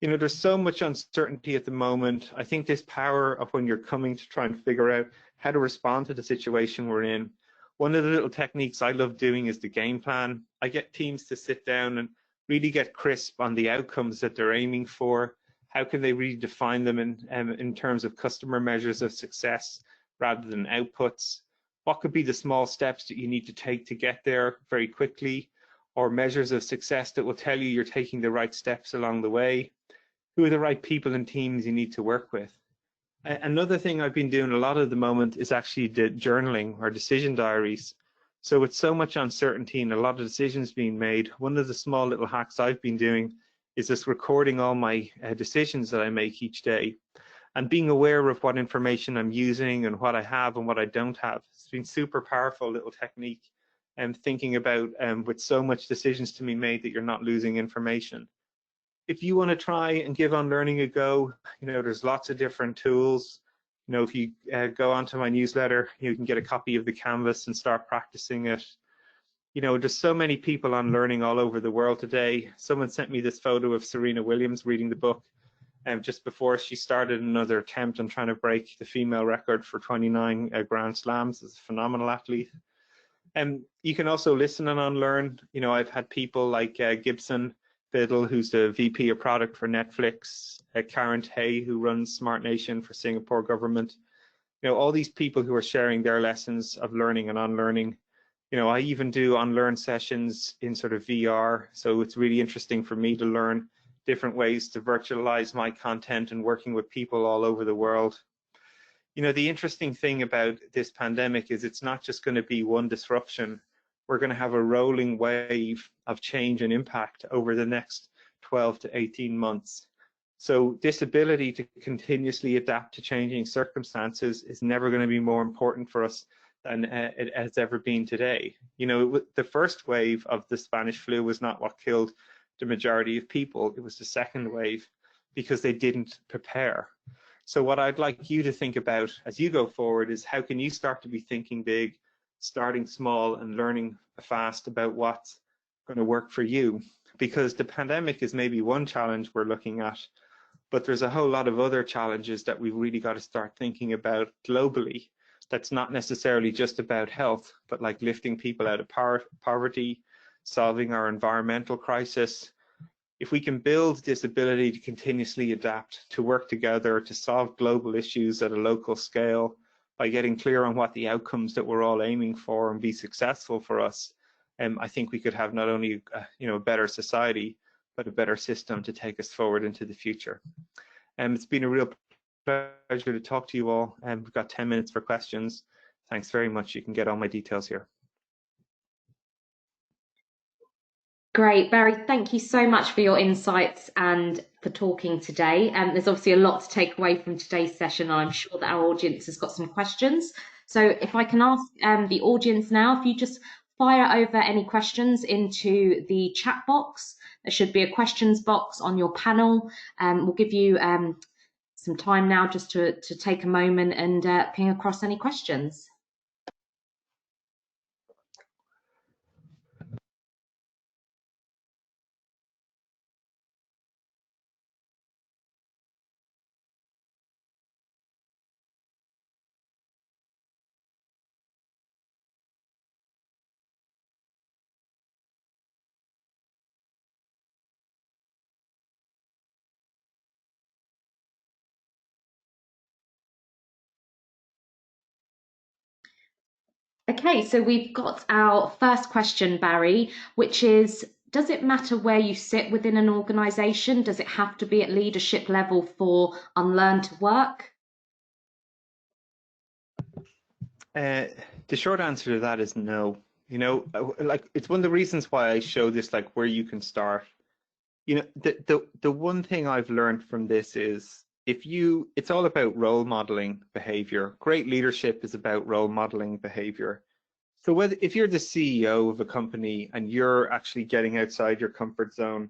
You know, there's so much uncertainty at the moment. I think this power of when you're coming to try and figure out how to respond to the situation we're in. One of the little techniques I love doing is the game plan. I get teams to sit down and really get crisp on the outcomes that they're aiming for. How can they really define them in terms of customer measures of success rather than outputs? What could be the small steps that you need to take to get there very quickly, or measures of success that will tell you you're taking the right steps along the way? Who are the right people and teams you need to work with? Another thing I've been doing a lot at the moment is actually the journaling or decision diaries. So with so much uncertainty and a lot of decisions being made, one of the small little hacks I've been doing is just recording all my decisions that I make each day, and being aware of what information I'm using and what I have and what I don't have. It's been super powerful little technique, and thinking about with so much decisions to be made that you're not losing information. If you want to try and give Unlearning a go, you know, there's lots of different tools. You know, if you go onto my newsletter, you can get a copy of the Canvas and start practicing it. You know, there's so many people on learning all over the world today. Someone sent me this photo of Serena Williams reading the book. just before she started another attempt on trying to break the female record for 29 Grand Slams. Is a phenomenal athlete. You can also listen and unlearn. You know, I've had people like Gibson Biddle, who's the VP of product for Netflix, Karen Tay, who runs Smart Nation for Singapore government. You know, all these people who are sharing their lessons of learning and unlearning. You know, I even do unlearn sessions in sort of VR, so it's really interesting for me to learn different ways to virtualize my content and working with people all over the world. You know, the interesting thing about this pandemic is it's not just going to be one disruption. We're going to have a rolling wave of change and impact over the next 12 to 18 months. So this ability to continuously adapt to changing circumstances is never going to be more important for us than it has ever been today. You know, the first wave of the Spanish flu was not what killed the majority of people. It was the second wave because they didn't prepare. So what I'd like you to think about as you go forward is how can you start to be thinking big, starting small and learning fast about what's going to work for you. Because the pandemic is maybe one challenge we're looking at, but there's a whole lot of other challenges that we've really got to start thinking about globally. That's not necessarily just about health, but like lifting people out of poverty, solving our environmental crisis. If we can build this ability to continuously adapt, to work together, to solve global issues at a local scale by getting clear on what the outcomes that we're all aiming for and be successful for us, I think we could have not only a better society, but a better system to take us forward into the future. It's been a real pleasure to talk to you all. We've got 10 minutes for questions. Thanks very much. You can get all my details here. Great, Barry, thank you so much for your insights and for talking today. There's obviously a lot to take away from today's session, and I'm sure that our audience has got some questions. So if I can ask the audience now, if you just fire over any questions into the chat box. There should be a questions box on your panel. We'll give you some time now just to take a moment and ping across any questions. Okay, so we've got our first question, Barry, which is, does it matter where you sit within an organisation? Does it have to be at leadership level for Unlearn to work? The short answer to that is no. You know, like it's one of the reasons why I show this, like where you can start. You know, the one thing I've learned from this is it's all about role modeling behavior. Great leadership is about role modeling behavior. So if you're the CEO of a company and you're actually getting outside your comfort zone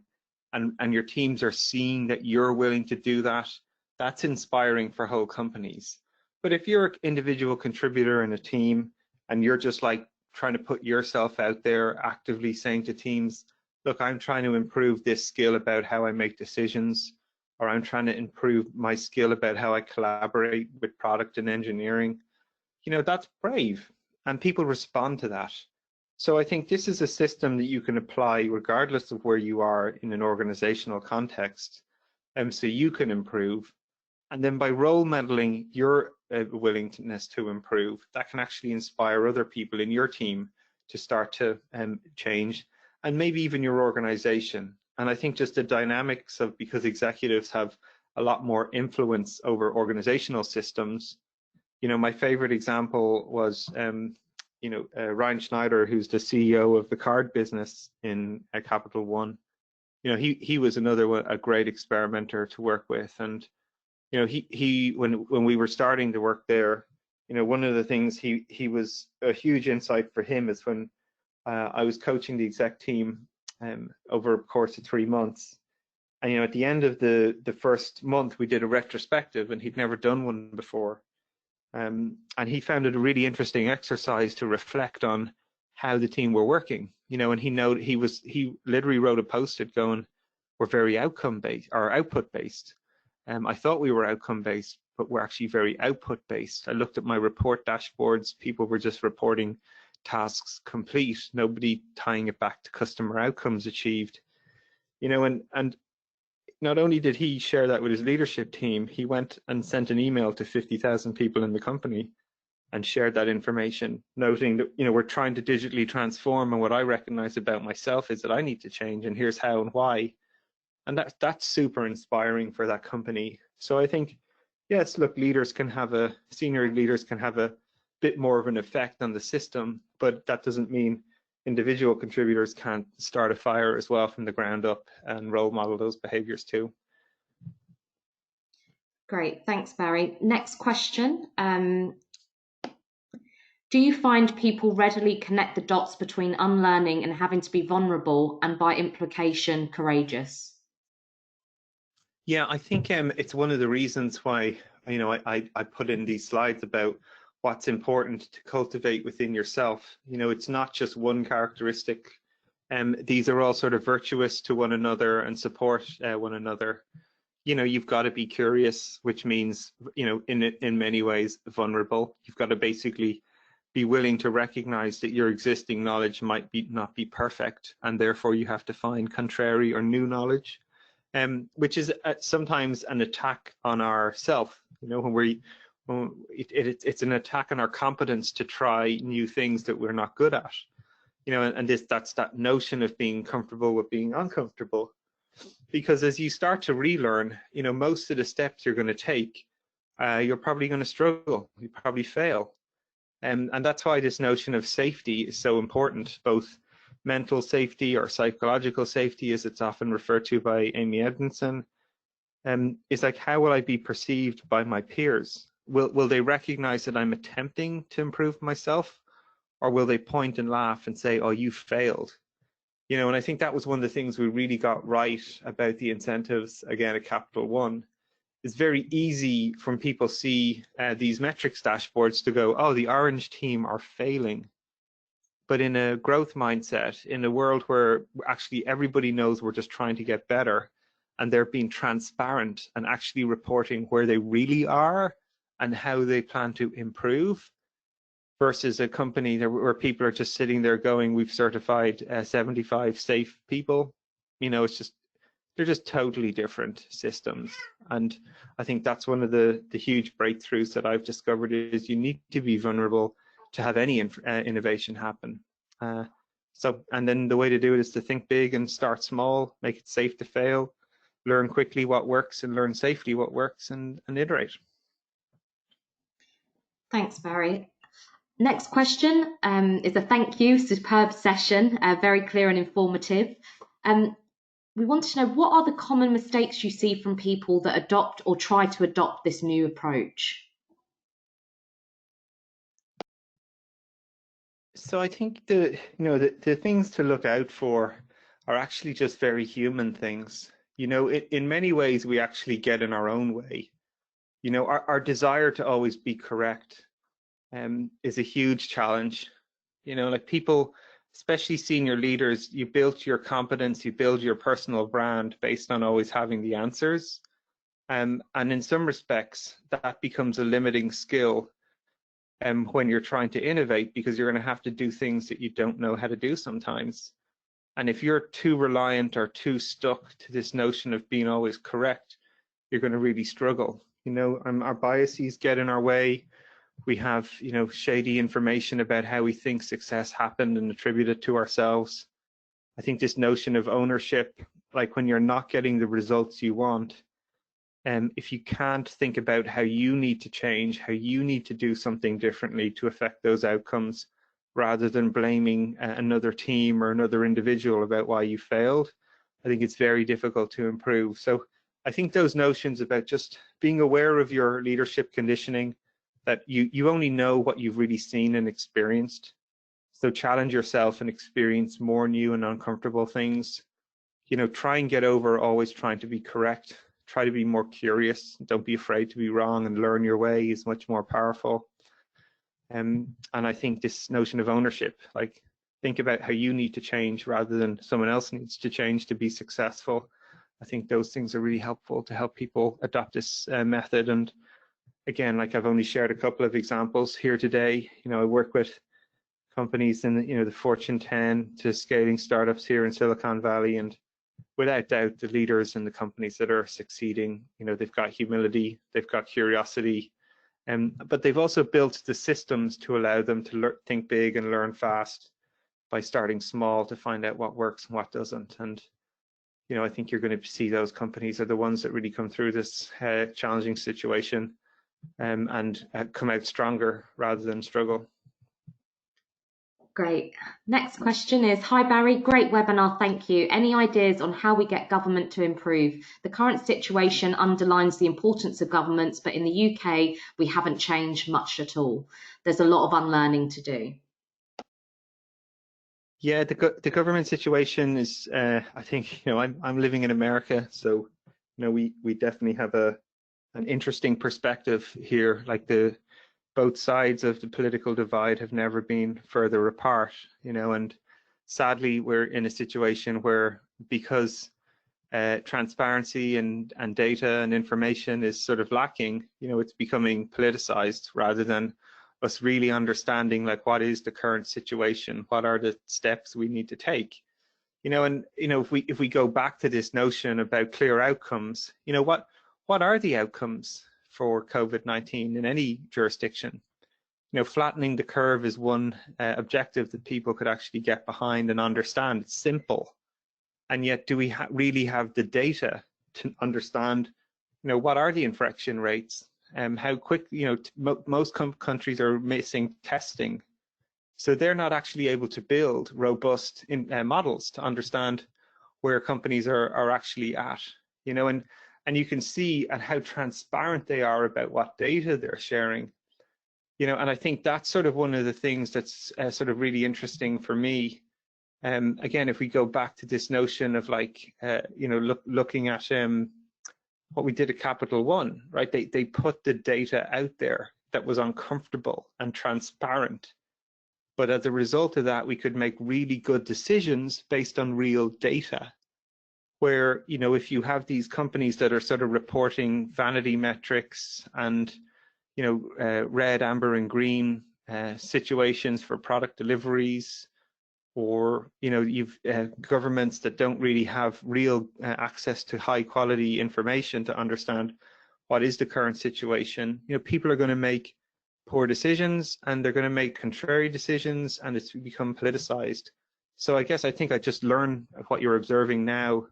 and your teams are seeing that you're willing to do that, that's inspiring for whole companies. But if you're an individual contributor in a team and you're just like trying to put yourself out there, actively saying to teams, look, I'm trying to improve this skill about how I make decisions, or I'm trying to improve my skill about how I collaborate with product and engineering, you know, that's brave, and people respond to that. So I think this is a system that you can apply regardless of where you are in an organizational context, so you can improve. And then by role modeling your willingness to improve, that can actually inspire other people in your team to start to change, and maybe even your organization. And I think just the dynamics of, because executives have a lot more influence over organizational systems. You know, my favorite example was, Ryan Schneider, who's the CEO of the card business in Capital One. You know, he was another one, a great experimenter to work with. And, you know, when we were starting to work there, you know, one of the things he was a huge insight for him is when I was coaching the exec team over a course of 3 months. And, you know, at the end of the first month, we did a retrospective, and he'd never done one before. And he found it a really interesting exercise to reflect on how the team were working, you know, and he literally wrote a post-it going, we're very outcome based or output based. I thought we were outcome based, but we're actually very output based. I looked at my report dashboards. People were just reporting tasks complete, nobody tying it back to customer outcomes achieved. You know, and not only did he share that with his leadership team, he went and sent an email to 50,000 people in the company and shared that information, noting that, you know, we're trying to digitally transform, and what I recognize about myself is that I need to change, and here's how and why. And that's super inspiring for that company. So I think, yes, look, senior leaders can have a bit more of an effect on the system, but that doesn't mean individual contributors can't start a fire as well from the ground up and role model those behaviors too. Great, thanks, Barry. Next question. Do you find people readily connect the dots between unlearning and having to be vulnerable, and by implication, courageous? Yeah, I think it's one of the reasons why, you know, I put in these slides about what's important to cultivate within yourself. You know, it's not just one characteristic. These are all sort of virtuous to one another and support one another. You know, you've got to be curious, which means, you know, in many ways vulnerable. You've got to basically be willing to recognize that your existing knowledge might not be perfect, and therefore you have to find contrary or new knowledge, which is sometimes an attack on ourself. You know, it's an attack on our competence to try new things that we're not good at. You know, and that's that notion of being comfortable with being uncomfortable. Because as you start to relearn, you know, most of the steps you're going to take, you're probably going to struggle. You probably fail. And that's why this notion of safety is so important, both mental safety or psychological safety, as it's often referred to by Amy Edmondson. Is like, how will I be perceived by my peers? Will they recognize that I'm attempting to improve myself, or will they point and laugh and say, oh, you failed? You know, and I think that was one of the things we really got right about the incentives, again, at Capital One. It's very easy when people see these metrics dashboards to go, oh, the orange team are failing. But in a growth mindset, in a world where actually everybody knows we're just trying to get better, and they're being transparent and actually reporting where they really are and how they plan to improve, versus a company where people are just sitting there going, we've certified 75 safe people. You know, they're just totally different systems. And I think that's one of the huge breakthroughs that I've discovered, is you need to be vulnerable to have any innovation happen. And then the way to do it is to think big and start small, make it safe to fail, learn quickly what works and learn safely what works, and iterate. Thanks, Barry. Next question is a thank you, superb session, very clear and informative. We want to know, what are the common mistakes you see from people that adopt or try to adopt this new approach? So I think the things to look out for are actually just very human things. You know, in many ways we actually get in our own way. You know, our desire to always be correct is a huge challenge. You know, like people, especially senior leaders, you build your competence, you build your personal brand based on always having the answers. And in some respects, that becomes a limiting skill when you're trying to innovate, because you're going to have to do things that you don't know how to do sometimes. And if you're too reliant or too stuck to this notion of being always correct, you're going to really struggle. You know, our biases get in our way. We have, you know, shady information about how we think success happened and attribute it to ourselves. I think this notion of ownership, like when you're not getting the results you want, if you can't think about how you need to change, how you need to do something differently to affect those outcomes, rather than blaming another team or another individual about why you failed, I think it's very difficult to improve. So I think those notions about just being aware of your leadership conditioning, that you only know what you've really seen and experienced. So challenge yourself and experience more new and uncomfortable things. You know, try and get over always trying to be correct. Try to be more curious. Don't be afraid to be wrong, and learn your way is much more powerful. And I think this notion of ownership, like think about how you need to change rather than someone else needs to change to be successful. I think those things are really helpful to help people adopt this method. And again, like I've only shared a couple of examples here today. I work with companies in the Fortune 10 to scaling startups here in Silicon Valley, and without doubt, the leaders in the companies that are succeeding, they've got humility, they've got curiosity, but they've also built the systems to allow them to think big and learn fast by starting small to find out what works and what doesn't. And I think you're going to see those companies are the ones that really come through this challenging situation and come out stronger rather than struggle. Great. Next question is, hi Barry, great webinar, thank you. Any ideas on how we get government to improve? The current situation underlines the importance of governments, but in the UK, we haven't changed much at all. There's a lot of unlearning to do. Yeah, the government situation is, I think, I'm living in America, so, we definitely have an interesting perspective here. Like both sides of the political divide have never been further apart, and sadly we're in a situation where, because transparency and data and information is sort of lacking, it's becoming politicized rather than us really understanding like what is the current situation, what are the steps we need to take, and if we go back to this notion about clear outcomes, what are the outcomes for COVID-19 in any jurisdiction? Flattening the curve is one objective that people could actually get behind and understand. It's simple, and yet do we really have the data to understand what are the infection rates, how quick, most countries are missing testing, so they're not actually able to build robust models to understand where companies are actually at, and you can see at how transparent they are about what data they're sharing, and I think that's sort of one of the things that's sort of really interesting for me. Again, if we go back to this notion of like, looking at what we did at Capital One, right? They put the data out there that was uncomfortable and transparent. But as a result of that, we could make really good decisions based on real data. Where, if you have these companies that are sort of reporting vanity metrics and, red, amber, and green situations for product deliveries, or you've governments that don't really have real access to high quality information to understand what is the current situation, people are going to make poor decisions, and they're going to make contrary decisions, and it's become politicized. So I think I just learn what you're observing now,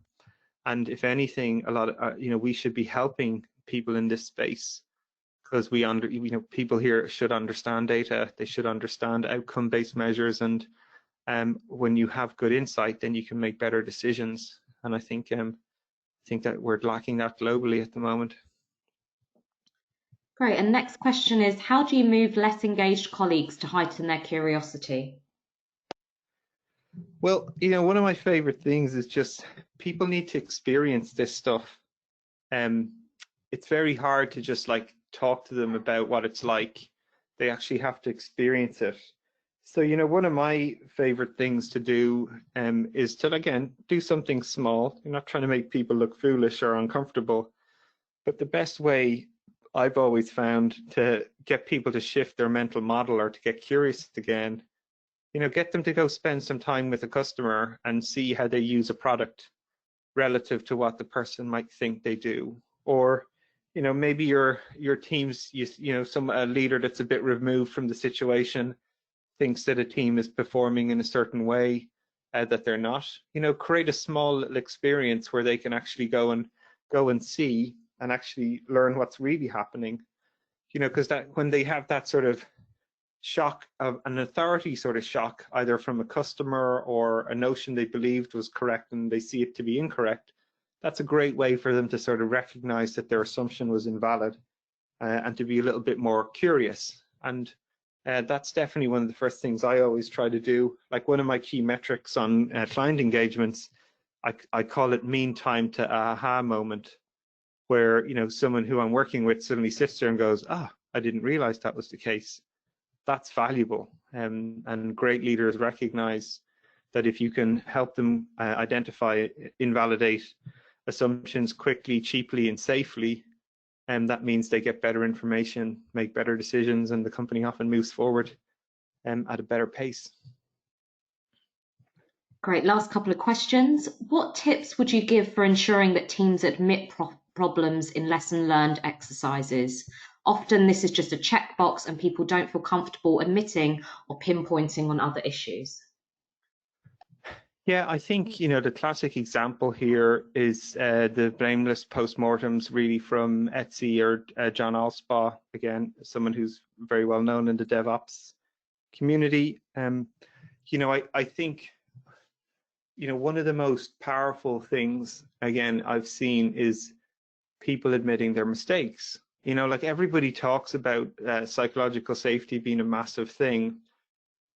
and if anything, a lot of we should be helping people in this space, because people here should understand data, they should understand outcome-based measures, and when you have good insight, then you can make better decisions. And I think that we're lacking that globally at the moment. Great. And next question is, how do you move less engaged colleagues to heighten their curiosity? Well, one of my favorite things is just people need to experience this stuff. It's very hard to just like talk to them about what it's like. They actually have to experience it. So, one of my favorite things to do is to, again, do something small. You're not trying to make people look foolish or uncomfortable, but the best way I've always found to get people to shift their mental model or to get curious again, get them to go spend some time with a customer and see how they use a product relative to what the person might think they do. Or, maybe your team's, some leader that's a bit removed from the situation thinks that a team is performing in a certain way that they're not. Create a small little experience where they can actually go and see and actually learn what's really happening. Because that when they have that sort of shock of an authority sort of shock, either from a customer or a notion they believed was correct and they see it to be incorrect, that's a great way for them to sort of recognize that their assumption was invalid and to be a little bit more curious. And that's definitely one of the first things I always try to do. Like one of my key metrics on client engagements, I call it mean time to aha moment, where someone who I'm working with suddenly sits there and goes, I didn't realize that was the case. That's valuable, and great leaders recognize that if you can help them identify, invalidate, assumptions quickly, cheaply, and safely, and that means they get better information, make better decisions, and the company often moves forward at a better pace. Great. Last couple of questions. What tips would you give for ensuring that teams admit problems in lesson learned exercises? Often this is just a checkbox and people don't feel comfortable admitting or pinpointing on other issues. Yeah, I think, you know, the classic example here is the blameless postmortems, really, from Etsy or John Allspaw, again, someone who's very well known in the DevOps community. You know, I think, you know, one of the most powerful things, again, I've seen is people admitting their mistakes. You know, like everybody talks about psychological safety being a massive thing,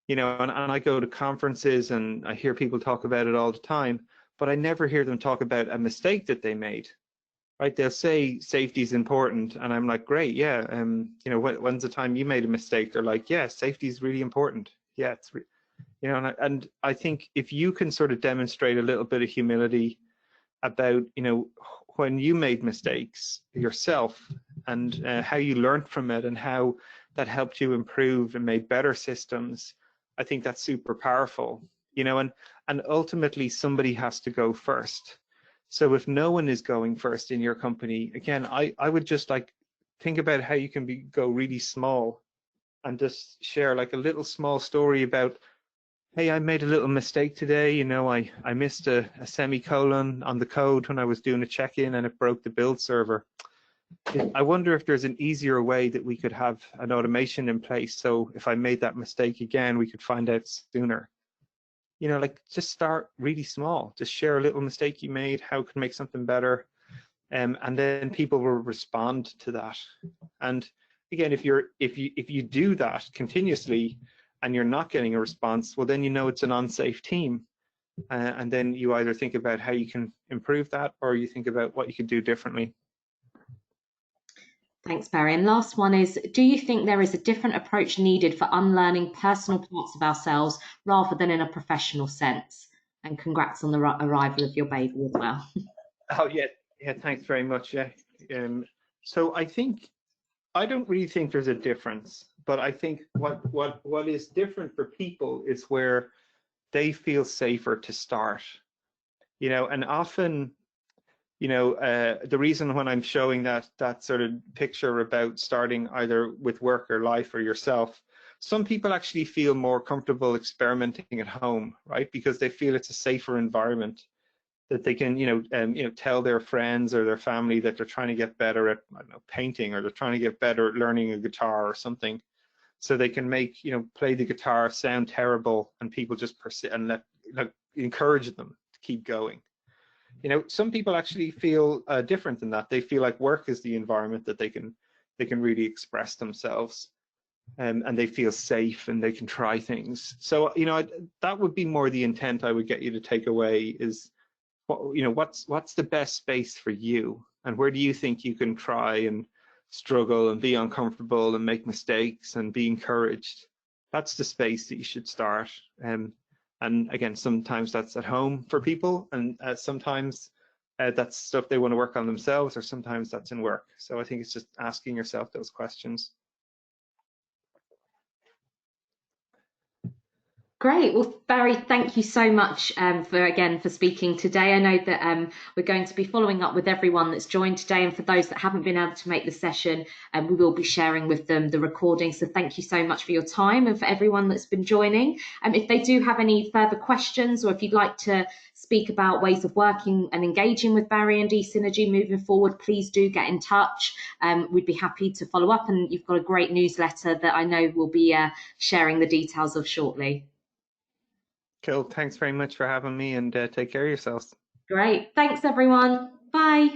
you know, and I go to conferences and I hear people talk about it all the time, but I never hear them talk about a mistake that they made, right? They'll say safety is important, and I'm like, great, yeah. You know, when's the time you made a mistake? They're like, yeah, safety is really important. Yeah, you know, and I think if you can sort of demonstrate a little bit of humility about, you know, when you made mistakes yourself and how you learned from it and how that helped you improve and made better systems, I think that's super powerful, you know, and ultimately somebody has to go first. So if no one is going first in your company, again, I would just like think about how you can go really small and just share like a little small story about, hey, I made a little mistake today. You know, I missed a semicolon on the code when I was doing a check-in and it broke the build server. I wonder if there's an easier way that we could have an automation in place. So if I made that mistake again, we could find out sooner. You know, like just start really small. Just share a little mistake you made, how it can make something better. And then people will respond to that. And again, if you do that continuously and you're not getting a response, well, then you know it's an unsafe team. And then you either think about how you can improve that or you think about what you could do differently. Thanks, Barry. And last one is, do you think there is a different approach needed for unlearning personal parts of ourselves rather than in a professional sense? And congrats on the arrival of your baby as well. Oh, yeah, thanks very much. Yeah. So I don't really think there's a difference, but I think what is different for people is where they feel safer to start, you know, and often, you know, the reason when I'm showing that sort of picture about starting either with work or life or yourself, some people actually feel more comfortable experimenting at home, right? Because they feel it's a safer environment that they can, you know, tell their friends or their family that they're trying to get better at, I don't know, painting, or they're trying to get better at learning a guitar or something. So they can make, you know, play the guitar sound terrible, and people just persist and encourage them to keep going. You know, some people actually feel different than that. They feel like work is the environment that they can really express themselves, and they feel safe and they can try things. So, you know, that would be more the intent I would get you to take away is, you know, what's the best space for you, and where do you think you can try and struggle and be uncomfortable and make mistakes and be encouraged? That's the space that you should start. And again, sometimes that's at home for people, and sometimes that's stuff they want to work on themselves, or sometimes that's in work. So I think it's just asking yourself those questions. Great. Well, Barry, thank you so much for speaking today. I know that we're going to be following up with everyone that's joined today, and for those that haven't been able to make the session, we will be sharing with them the recording. So thank you so much for your time, and for everyone that's been joining. If they do have any further questions, or if you'd like to speak about ways of working and engaging with Barry and eSynergy moving forward, please do get in touch. We'd be happy to follow up, and you've got a great newsletter that I know we'll be sharing the details of shortly. Cool. Thanks very much for having me, and take care of yourselves. Great. Thanks, everyone. Bye.